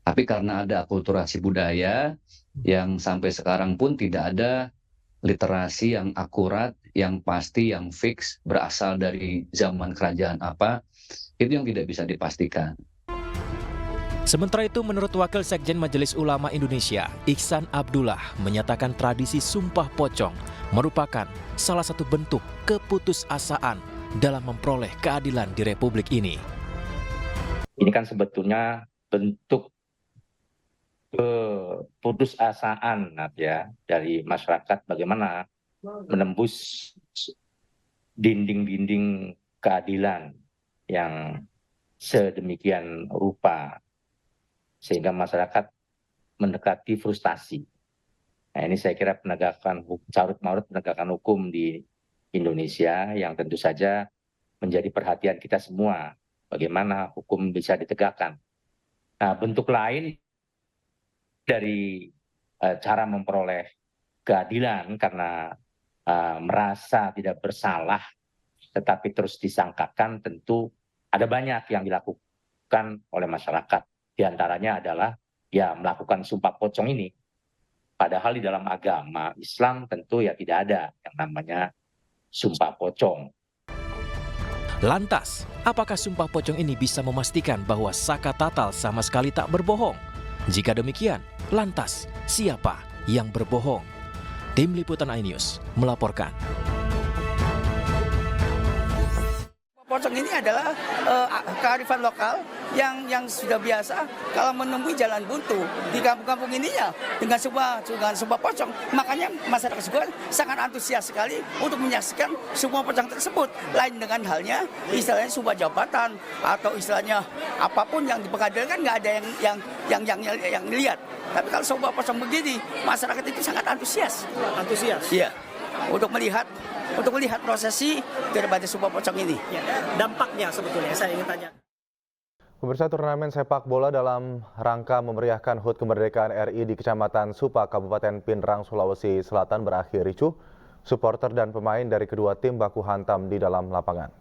Tapi karena ada akulturasi budaya yang sampai sekarang pun tidak ada literasi yang akurat, yang pasti, yang fix, berasal dari zaman kerajaan apa, itu yang tidak bisa dipastikan. Sementara itu, menurut Wakil Sekjen Majelis Ulama Indonesia, Ihsan Abdullah, menyatakan tradisi sumpah pocong merupakan salah satu bentuk keputusasaan dalam memperoleh keadilan di Republik ini. Ini kan sebetulnya bentuk keputusasaan ya dari masyarakat bagaimana menembus dinding-dinding keadilan yang sedemikian rupa sehingga masyarakat mendekati frustasi. Nah, ini saya kira penegakan carut-marut penegakan hukum di Indonesia yang tentu saja menjadi perhatian kita semua, bagaimana hukum bisa ditegakkan. Nah, bentuk lain dari cara memperoleh keadilan karena merasa tidak bersalah tetapi terus disangkakan, tentu ada banyak yang dilakukan oleh masyarakat. Di antaranya adalah ya melakukan sumpah pocong ini. Padahal di dalam agama Islam tentu ya tidak ada yang namanya sumpah pocong. Lantas, apakah sumpah pocong ini bisa memastikan bahwa Saka Tatal sama sekali tak berbohong? Jika demikian, lantas siapa yang berbohong? Tim Liputan iNews melaporkan. Pocong ini adalah kearifan lokal yang sudah biasa kalau menemui jalan buntu di kampung-kampung ini ya dengan sebuah pocong. Makanya masyarakat juga sangat antusias sekali untuk menyaksikan semua pocong tersebut. Lain dengan halnya istilahnya sebuah jabatan atau istilahnya apapun yang di pengadilan kan nggak ada yang lihat. Tapi kalau sebuah pocong begini, masyarakat itu sangat antusias. Antusias? Iya, untuk melihat prosesi daripada sebuah pocong ini. Ya, dampaknya sebetulnya saya ingin tanya. Pemirsa, turnamen sepak bola dalam rangka memeriahkan HUT Kemerdekaan RI di Kecamatan Supa, Kabupaten Pinrang, Sulawesi Selatan berakhir ricuh. Supporter dan pemain dari kedua tim baku hantam di dalam lapangan.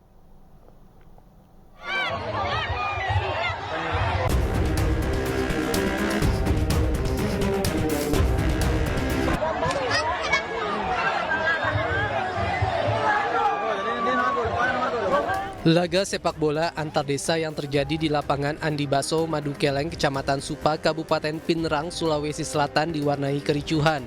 Laga sepak bola antar desa yang terjadi di lapangan Andi Baso, Madu Keleng, Kecamatan Supa, Kabupaten Pinrang, Sulawesi Selatan diwarnai kericuhan.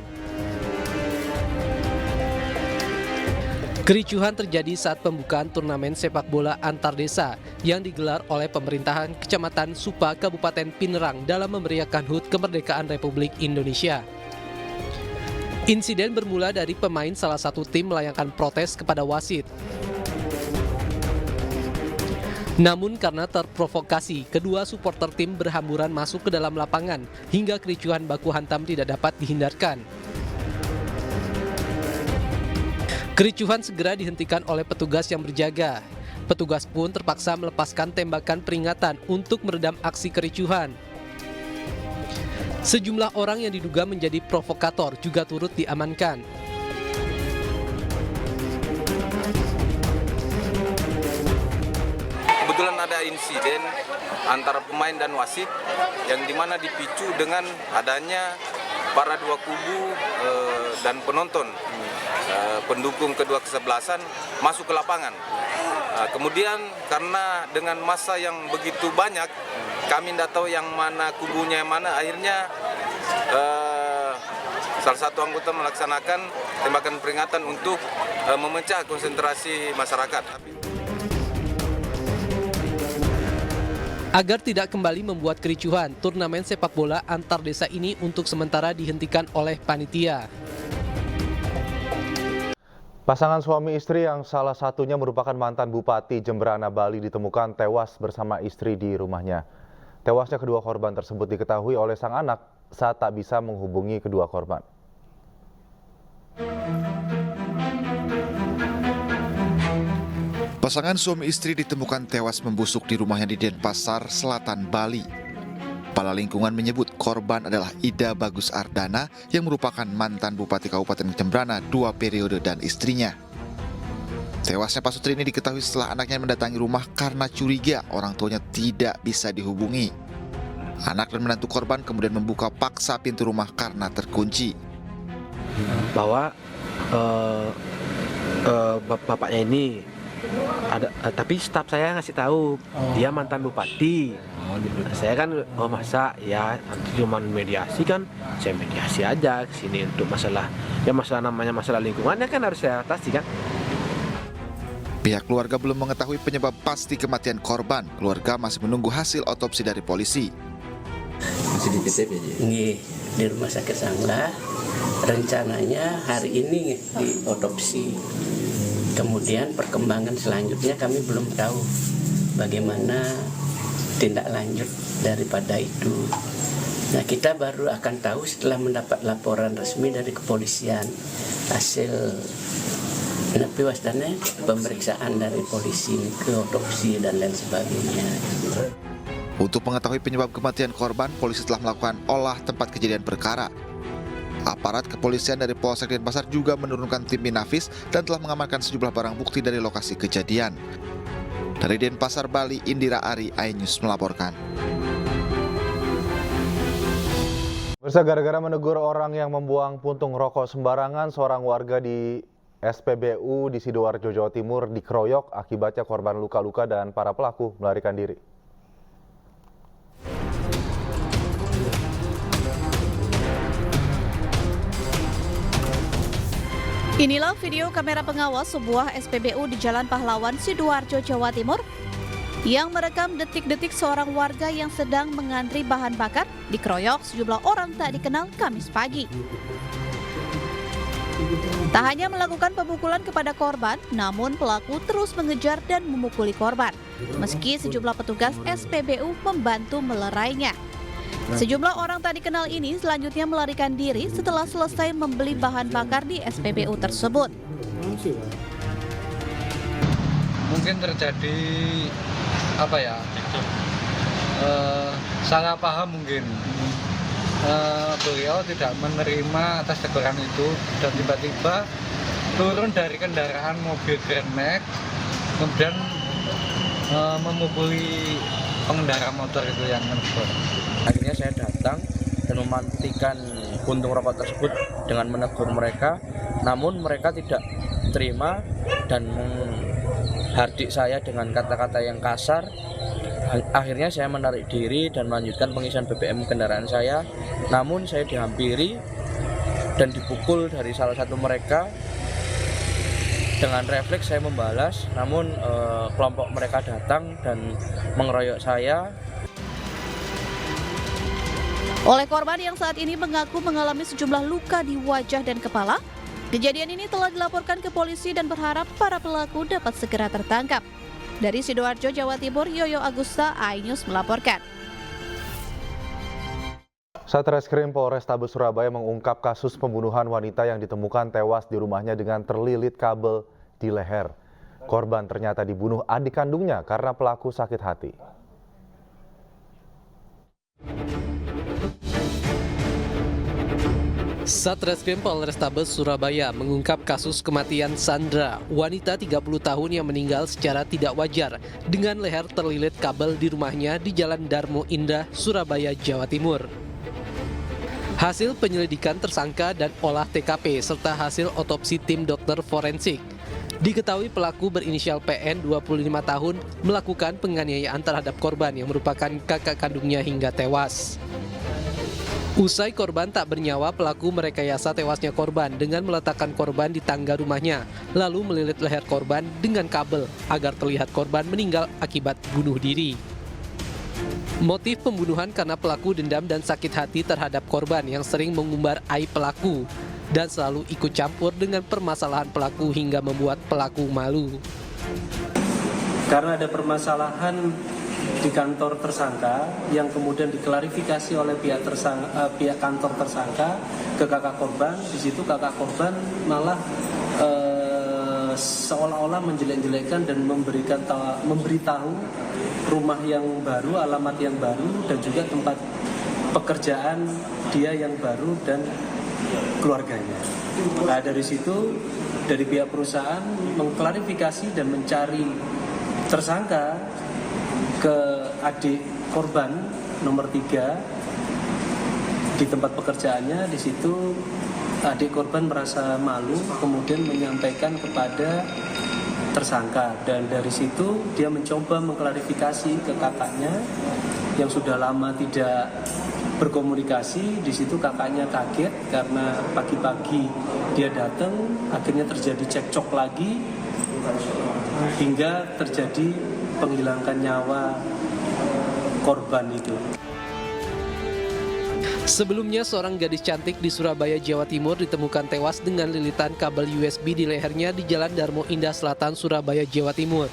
Kericuhan terjadi saat pembukaan turnamen sepak bola antar desa yang digelar oleh pemerintahan Kecamatan Supa, Kabupaten Pinrang dalam memeriahkan HUT Kemerdekaan Republik Indonesia. Insiden bermula dari pemain salah satu tim melayangkan protes kepada wasit. Namun karena terprovokasi, kedua supporter tim berhamburan masuk ke dalam lapangan hingga kericuhan baku hantam tidak dapat dihindarkan. Kericuhan segera dihentikan oleh petugas yang berjaga. Petugas pun terpaksa melepaskan tembakan peringatan untuk meredam aksi kericuhan. Sejumlah orang yang diduga menjadi provokator juga turut diamankan. Kebetulan ada insiden antara pemain dan wasit yang dimana dipicu dengan adanya para dua kubu dan penonton pendukung kedua kesebelasan masuk ke lapangan. Kemudian karena dengan massa yang begitu banyak, kami tidak tahu yang mana kubunya yang mana, akhirnya salah satu anggota melaksanakan tembakan peringatan untuk memecah konsentrasi masyarakat. Agar tidak kembali membuat kericuhan, turnamen sepak bola antar desa ini untuk sementara dihentikan oleh panitia. Pasangan suami istri yang salah satunya merupakan mantan Bupati Jemberana, Bali ditemukan tewas bersama istri di rumahnya. Tewasnya kedua korban tersebut diketahui oleh sang anak saat tak bisa menghubungi kedua korban. Pasangan suami istri ditemukan tewas membusuk di rumahnya di Denpasar, Selatan, Bali. Kepala lingkungan menyebut korban adalah Ida Bagus Ardana yang merupakan mantan Bupati Kabupaten Jemberana 2 periode dan istrinya. Tewasnya pasutri ini diketahui setelah anaknya mendatangi rumah karena curiga orang tuanya tidak bisa dihubungi. Anak dan menantu korban kemudian membuka paksa pintu rumah karena terkunci. Bahwa bapaknya ini ada, tapi staf saya ngasih tahu dia mantan bupati. Saya kan masa ya cuma mediasi kan, saya mediasi aja ke sini untuk masalah namanya masalah lingkungannya kan harus saya atasi kan. Pihak keluarga belum mengetahui penyebab pasti kematian korban. Keluarga masih menunggu hasil otopsi dari polisi. Masih dititip ya? Di Rumah Sakit Sanglah. Rencananya hari ini diotopsi. Kemudian perkembangan selanjutnya kami belum tahu bagaimana tindak lanjut daripada itu. Nah, kita baru akan tahu setelah mendapat laporan resmi dari kepolisian hasil pemeriksaan dari polisi ke otopsi dan lain sebagainya. Untuk mengetahui penyebab kematian korban, polisi telah melakukan olah tempat kejadian perkara. Aparat kepolisian dari Polsek Denpasar juga menurunkan tim Inafis dan telah mengamankan sejumlah barang bukti dari lokasi kejadian. Dari Denpasar, Bali, Indira Ari, iNews melaporkan. Gara-gara menegur orang yang membuang puntung rokok sembarangan, seorang warga di SPBU di Sidoarjo, Jawa Timur dikeroyok, akibatnya korban luka-luka dan para pelaku melarikan diri. Inilah video kamera pengawas sebuah SPBU di Jalan Pahlawan, Sidoarjo, Jawa Timur yang merekam detik-detik seorang warga yang sedang mengantri bahan bakar dikeroyok sejumlah orang tak dikenal Kamis pagi. Tak hanya melakukan pemukulan kepada korban, namun pelaku terus mengejar dan memukuli korban, meski sejumlah petugas SPBU membantu melerainya. Sejumlah orang tak dikenal ini selanjutnya melarikan diri setelah selesai membeli bahan bakar di SPBU tersebut. Mungkin terjadi salah paham mungkin. Beliau tidak menerima atas teguran itu dan tiba-tiba turun dari kendaraan mobil Grand Max, kemudian memukuli pengendara motor itu yang menegur. Akhirnya saya datang dan memantikan puntung rokok tersebut dengan menegur mereka, namun mereka tidak terima dan menghardik saya dengan kata-kata yang kasar. Akhirnya saya menarik diri dan melanjutkan pengisian BBM kendaraan saya, namun saya dihampiri dan dipukul dari salah satu mereka. Dengan refleks saya membalas, namun kelompok mereka datang dan mengeroyok saya. Oleh korban yang saat ini mengaku mengalami sejumlah luka di wajah dan kepala, kejadian ini telah dilaporkan ke polisi dan berharap para pelaku dapat segera tertangkap. Dari Sidoarjo, Jawa Timur, Yoyo Agusta, iNews melaporkan. Satreskrim Polrestabes Surabaya mengungkap kasus pembunuhan wanita yang ditemukan tewas di rumahnya dengan terlilit kabel di leher. Korban ternyata dibunuh adik kandungnya karena pelaku sakit hati. Satreskrim Polrestabes Surabaya mengungkap kasus kematian Sandra, wanita 30 tahun yang meninggal secara tidak wajar dengan leher terlilit kabel di rumahnya di Jalan Darmo Indah, Surabaya, Jawa Timur. Hasil penyelidikan tersangka dan olah TKP serta hasil otopsi tim dokter forensik, diketahui pelaku berinisial PN 25 tahun melakukan penganiayaan terhadap korban yang merupakan kakak kandungnya hingga tewas. Usai korban tak bernyawa, pelaku merekayasa tewasnya korban dengan meletakkan korban di tangga rumahnya, lalu melilit leher korban dengan kabel agar terlihat korban meninggal akibat bunuh diri. Motif pembunuhan karena pelaku dendam dan sakit hati terhadap korban yang sering mengumbar aib pelaku dan selalu ikut campur dengan permasalahan pelaku hingga membuat pelaku malu. Karena ada permasalahan di kantor tersangka yang kemudian diklarifikasi oleh pihak kantor tersangka ke kakak korban. Di situ kakak korban malah seolah-olah menjelek-jelekkan dan memberitahu rumah yang baru, alamat yang baru, dan juga tempat pekerjaan dia yang baru dan keluarganya. Nah, dari situ dari pihak perusahaan mengklarifikasi dan mencari tersangka ke adik korban nomor 3 di tempat pekerjaannya. Di situ adik korban merasa malu, kemudian menyampaikan kepada tersangka, dan dari situ dia mencoba mengklarifikasi ke kakaknya yang sudah lama tidak berkomunikasi. Di situ kakaknya kaget karena pagi-pagi dia datang, akhirnya terjadi cekcok lagi hingga terjadi menghilangkan nyawa korban itu. Sebelumnya, seorang gadis cantik di Surabaya, Jawa Timur ditemukan tewas dengan lilitan kabel USB di lehernya di Jalan Darmo Indah Selatan, Surabaya, Jawa Timur.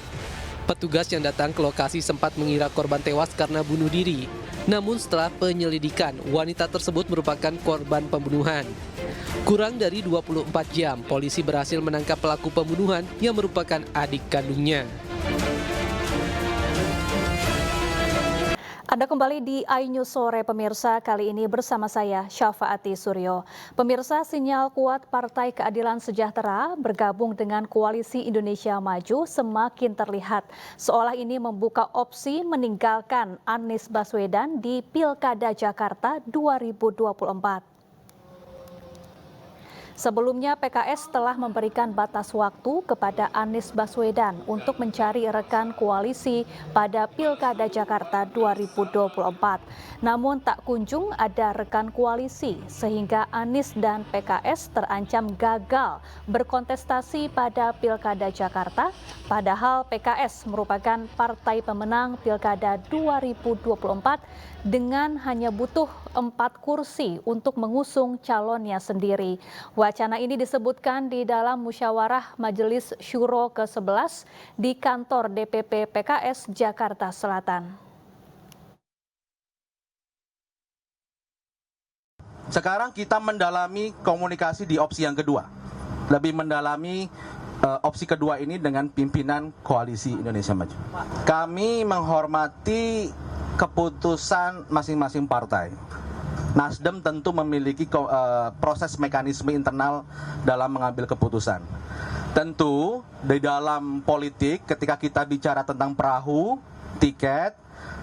Petugas yang datang ke lokasi sempat mengira korban tewas karena bunuh diri. Namun setelah penyelidikan, wanita tersebut merupakan korban pembunuhan. Kurang dari 24 jam, polisi berhasil menangkap pelaku pembunuhan yang merupakan adik kandungnya. Anda kembali di iNews Sore pemirsa, kali ini bersama saya Syafaati Suryo. Pemirsa, sinyal kuat Partai Keadilan Sejahtera bergabung dengan Koalisi Indonesia Maju semakin terlihat. Seolah ini membuka opsi meninggalkan Anies Baswedan di Pilkada Jakarta 2024. Sebelumnya PKS telah memberikan batas waktu kepada Anies Baswedan untuk mencari rekan koalisi pada Pilkada Jakarta 2024. Namun tak kunjung ada rekan koalisi sehingga Anies dan PKS terancam gagal berkontestasi pada Pilkada Jakarta, padahal PKS merupakan partai pemenang Pilkada 2024 dengan hanya butuh 4 kursi untuk mengusung calonnya sendiri. Wacana ini disebutkan di dalam musyawarah Majelis Syuro ke-11 di kantor DPP PKS Jakarta Selatan. Sekarang kita mendalami komunikasi di opsi yang kedua. Lebih mendalami opsi kedua ini dengan pimpinan Koalisi Indonesia Maju. Kami menghormati keputusan masing-masing partai. Nasdem tentu memiliki proses mekanisme internal dalam mengambil keputusan. Tentu di dalam politik ketika kita bicara tentang perahu, tiket,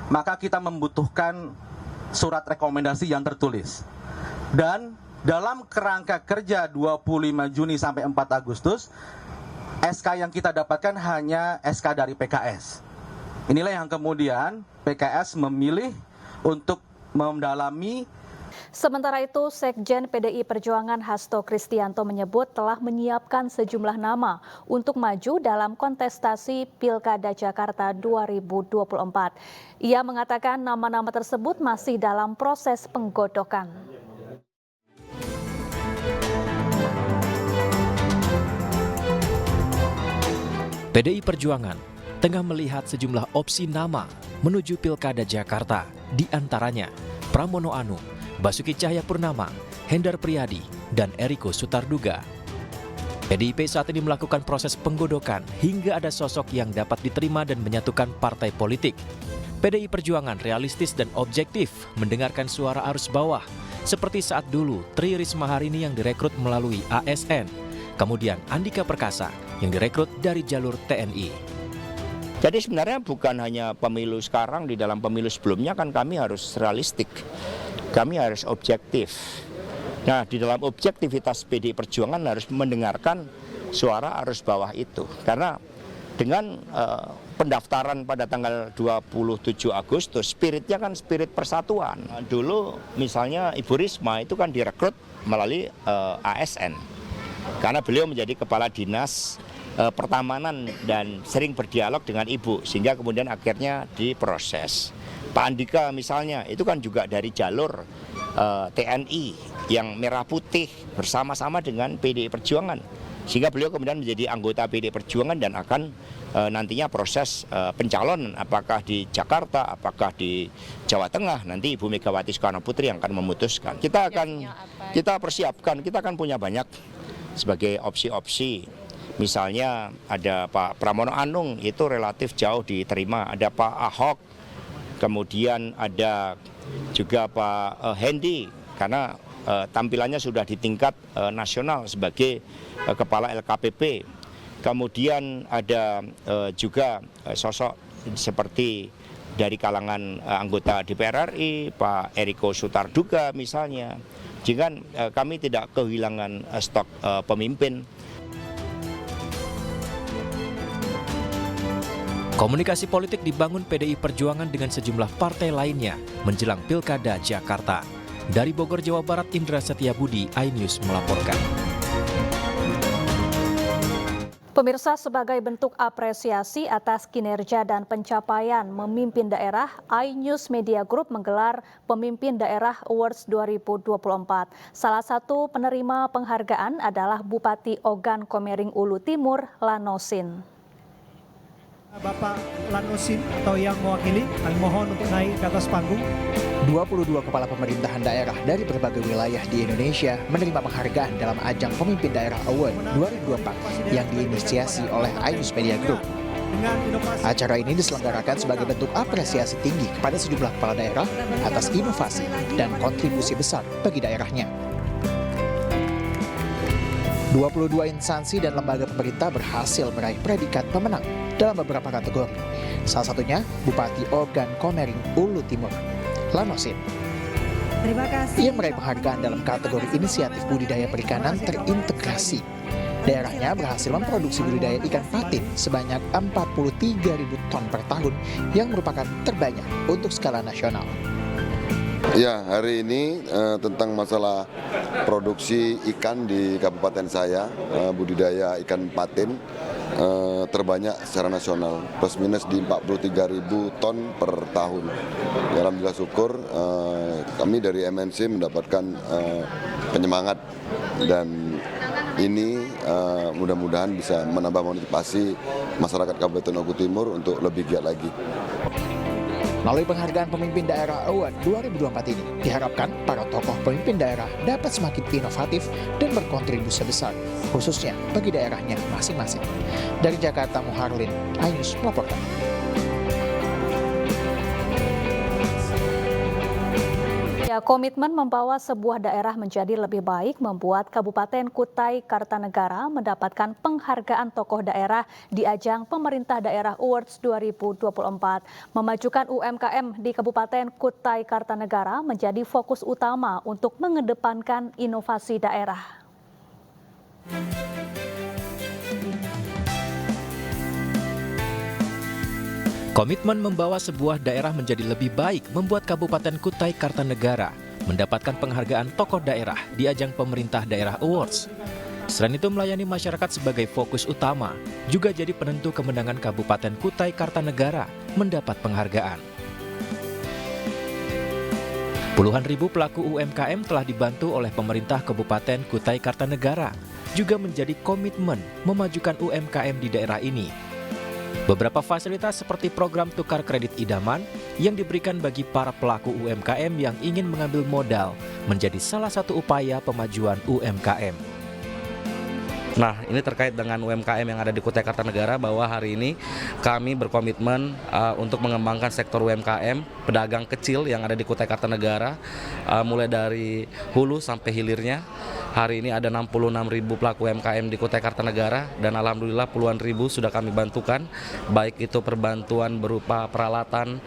maka kita membutuhkan surat rekomendasi yang tertulis. Dan dalam kerangka kerja 25 Juni sampai 4 Agustus, SK yang kita dapatkan hanya SK dari PKS. Inilah yang kemudian PKS memilih untuk mendalami. Sementara itu, Sekjen PDI Perjuangan Hasto Kristianto menyebut telah menyiapkan sejumlah nama untuk maju dalam kontestasi Pilkada Jakarta 2024. Ia mengatakan nama-nama tersebut masih dalam proses penggodokan. PDI Perjuangan tengah melihat sejumlah opsi nama menuju Pilkada Jakarta, di antaranya Pramono Anung, Basuki Cahayapurnama, Hendar Priyadi, dan Eriko Sutarduga. PDIP saat ini melakukan proses penggodokan hingga ada sosok yang dapat diterima dan menyatukan partai politik. PDI Perjuangan realistis dan objektif mendengarkan suara arus bawah, seperti saat dulu Tri Risma hari ini yang direkrut melalui ASN, kemudian Andika Perkasa yang direkrut dari jalur TNI. Jadi sebenarnya bukan hanya pemilu sekarang, di dalam pemilu sebelumnya kan kami harus realistik, kami harus objektif. Nah, di dalam objektivitas PDI Perjuangan harus mendengarkan suara arus bawah itu. Karena dengan pendaftaran pada tanggal 27 Agustus, spiritnya kan spirit persatuan. Dulu misalnya Ibu Risma itu kan direkrut melalui ASN. Karena beliau menjadi kepala dinas pertamanan dan sering berdialog dengan Ibu, sehingga kemudian akhirnya diproses. Pak Andika misalnya, itu kan juga dari jalur TNI yang merah putih bersama-sama dengan PDI Perjuangan, sehingga beliau kemudian menjadi anggota PDI Perjuangan dan akan nantinya proses pencalonan apakah di Jakarta, apakah di Jawa Tengah, nanti Ibu Megawati Soekarno Putri yang akan memutuskan. Kita persiapkan, kita akan punya banyak sebagai opsi-opsi. Misalnya ada Pak Pramono Anung, itu relatif jauh diterima, ada Pak Ahok, kemudian ada juga Pak Hendy, karena tampilannya sudah di tingkat nasional sebagai kepala LKPP. Kemudian ada juga sosok seperti dari kalangan anggota DPR RI, Pak Eriko Sutarduga misalnya. Jika kami tidak kehilangan stok pemimpin. Komunikasi politik dibangun PDI Perjuangan dengan sejumlah partai lainnya menjelang Pilkada Jakarta. Dari Bogor, Jawa Barat, Indra Setiabudi, iNews melaporkan. Pemirsa, sebagai bentuk apresiasi atas kinerja dan pencapaian memimpin daerah, iNews Media Group menggelar Pemimpin Daerah Awards 2024. Salah satu penerima penghargaan adalah Bupati Ogan Komering Ulu Timur, Lanosin. Bapak Lanosin atau yang mewakili, kami mohon untuk naik ke atas panggung. 22 kepala pemerintahan daerah dari berbagai wilayah di Indonesia menerima penghargaan dalam ajang Pemimpin Daerah Award 2024 yang diinisiasi oleh iNews Media Group. Acara ini diselenggarakan sebagai bentuk apresiasi tinggi kepada sejumlah kepala daerah atas inovasi dan kontribusi besar bagi daerahnya. 22 instansi dan lembaga pemerintah berhasil meraih predikat pemenang dalam beberapa kategori. Salah satunya Bupati Ogan Komering Ulu Timur, Lanosin. Terima kasih. Ia meraih penghargaan dalam kategori inisiatif budidaya perikanan terintegrasi. Daerahnya berhasil memproduksi budidaya ikan patin sebanyak 43.000 ton per tahun yang merupakan terbanyak untuk skala nasional. Ya, hari ini tentang masalah produksi ikan di kabupaten saya, budidaya ikan patin terbanyak secara nasional, plus minus di 43.000 ton per tahun. Alhamdulillah syukur kami dari MNC mendapatkan penyemangat, dan ini mudah-mudahan bisa menambah motivasi masyarakat Kabupaten Ogan Timur untuk lebih giat lagi. Melalui penghargaan Pemimpin Daerah Award 2024 ini, diharapkan para tokoh pemimpin daerah dapat semakin inovatif dan berkontribusi besar, khususnya bagi daerahnya masing-masing. Dari Jakarta, Muharlin, iNews melaporkan. Komitmen membawa sebuah daerah menjadi lebih baik membuat Kabupaten Kutai Kartanegara mendapatkan penghargaan tokoh daerah di ajang Pemerintah Daerah Awards 2024. Memajukan UMKM di Kabupaten Kutai Kartanegara menjadi fokus utama untuk mengedepankan inovasi daerah. Komitmen membawa sebuah daerah menjadi lebih baik membuat Kabupaten Kutai Kartanegara mendapatkan penghargaan tokoh daerah di ajang Pemerintah Daerah Awards. Selain itu, melayani masyarakat sebagai fokus utama juga jadi penentu kemenangan Kabupaten Kutai Kartanegara mendapat penghargaan. Puluhan ribu pelaku UMKM telah dibantu oleh pemerintah Kabupaten Kutai Kartanegara, juga menjadi komitmen memajukan UMKM di daerah ini. Beberapa fasilitas seperti program tukar kredit idaman yang diberikan bagi para pelaku UMKM yang ingin mengambil modal menjadi salah satu upaya pemajuan UMKM. Nah, ini terkait dengan UMKM yang ada di Kutai Kartanegara, bahwa hari ini kami berkomitmen untuk mengembangkan sektor UMKM, pedagang kecil yang ada di Kutai Kartanegara, mulai dari hulu sampai hilirnya. Hari ini ada 66.000 pelaku UMKM di Kutai Kartanegara, dan alhamdulillah puluhan ribu sudah kami bantukan, baik itu perbantuan berupa peralatan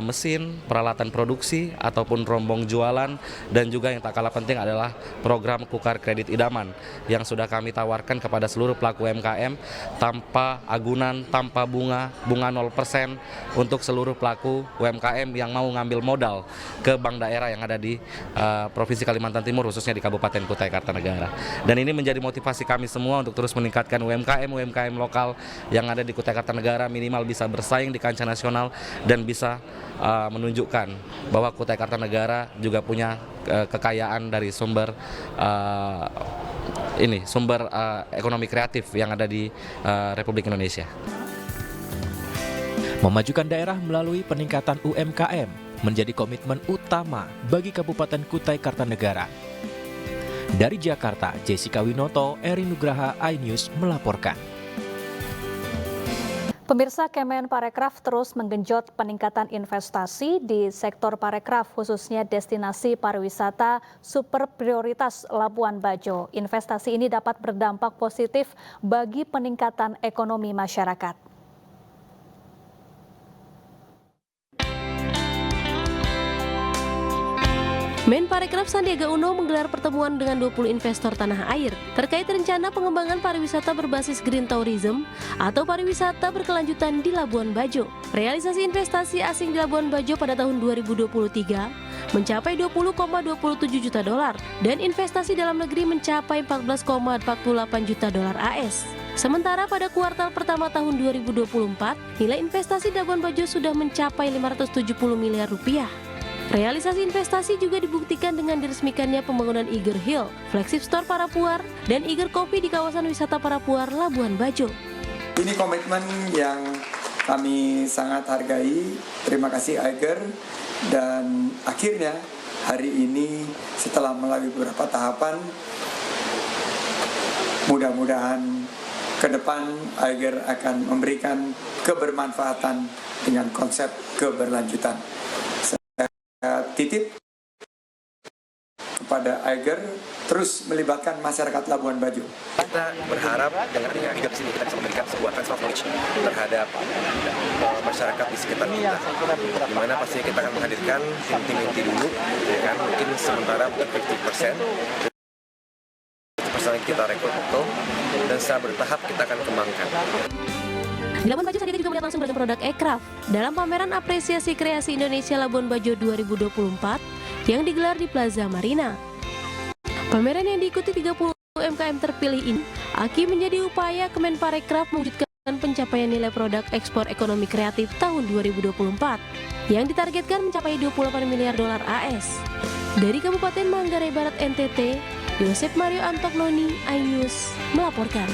mesin, peralatan produksi, ataupun rombong jualan, dan juga yang tak kalah penting adalah program Kukar Kredit Idaman yang sudah kami tawarkan kepada seluruh pelaku UMKM tanpa agunan, tanpa bunga 0% untuk seluruh pelaku UMKM yang mau ngambil modal ke bank daerah yang ada di Provinsi Kalimantan Timur, khususnya di Kabupaten Kutai Kartanegara. Dan ini menjadi motivasi kami semua untuk terus meningkatkan UMKM lokal yang ada di Kutai Kartanegara, minimal bisa bersaing di kancah nasional dan bisa menunjukkan bahwa Kutai Kartanegara juga punya kekayaan dari sumber ekonomi kreatif yang ada di Republik Indonesia. Memajukan daerah melalui peningkatan UMKM menjadi komitmen utama bagi Kabupaten Kutai Kartanegara. Dari Jakarta, Jessica Winoto, Eri Nugraha, iNews melaporkan. Pemirsa, Kemenparekraf terus menggenjot peningkatan investasi di sektor parekraf, khususnya destinasi pariwisata super prioritas Labuan Bajo. Investasi ini dapat berdampak positif bagi peningkatan ekonomi masyarakat. Menparekraf Sandiaga Uno menggelar pertemuan dengan 20 investor tanah air terkait rencana pengembangan pariwisata berbasis green tourism atau pariwisata berkelanjutan di Labuan Bajo. Realisasi investasi asing di Labuan Bajo pada tahun 2023 mencapai 20,27 juta dolar dan investasi dalam negeri mencapai 14,48 juta dolar AS. Sementara pada kuartal pertama tahun 2024, nilai investasi di Labuan Bajo sudah mencapai 570 miliar rupiah. Realisasi investasi juga dibuktikan dengan diresmikannya pembangunan Iger Hill, flagship store Parapuar, dan Iger Coffee di kawasan wisata Parapuar, Labuan Bajo. Ini komitmen yang kami sangat hargai. Terima kasih Iger. Dan akhirnya hari ini setelah melalui beberapa tahapan, mudah-mudahan ke depan Iger akan memberikan kebermanfaatan dengan konsep keberlanjutan. Titip kepada Iger terus melibatkan masyarakat Labuan Bajo. Kita berharap dengan adanya Iger di sini kita bisa memberikan sebuah transfer knowledge terhadap masyarakat di sekitar kita. Di mana pastinya kita akan menghadirkan tim inti dulu, ya kan? Mungkin sementara mungkin 50%. Lagi kita rekrut dan secara bertahap kita akan kembangkan. Di Labuan Bajo, Sandiaga juga melihat langsung beragam produk ekraf dalam pameran apresiasi kreasi Indonesia Labuan Bajo 2024 yang digelar di Plaza Marina. Pameran yang diikuti 30 UMKM terpilih ini akan menjadi upaya Kemenparekraf mewujudkan pencapaian nilai produk ekspor ekonomi kreatif tahun 2024 yang ditargetkan mencapai 28 miliar dolar AS. Dari Kabupaten Manggarai Barat NTT, Yosep Mario Antognoni, iNews melaporkan.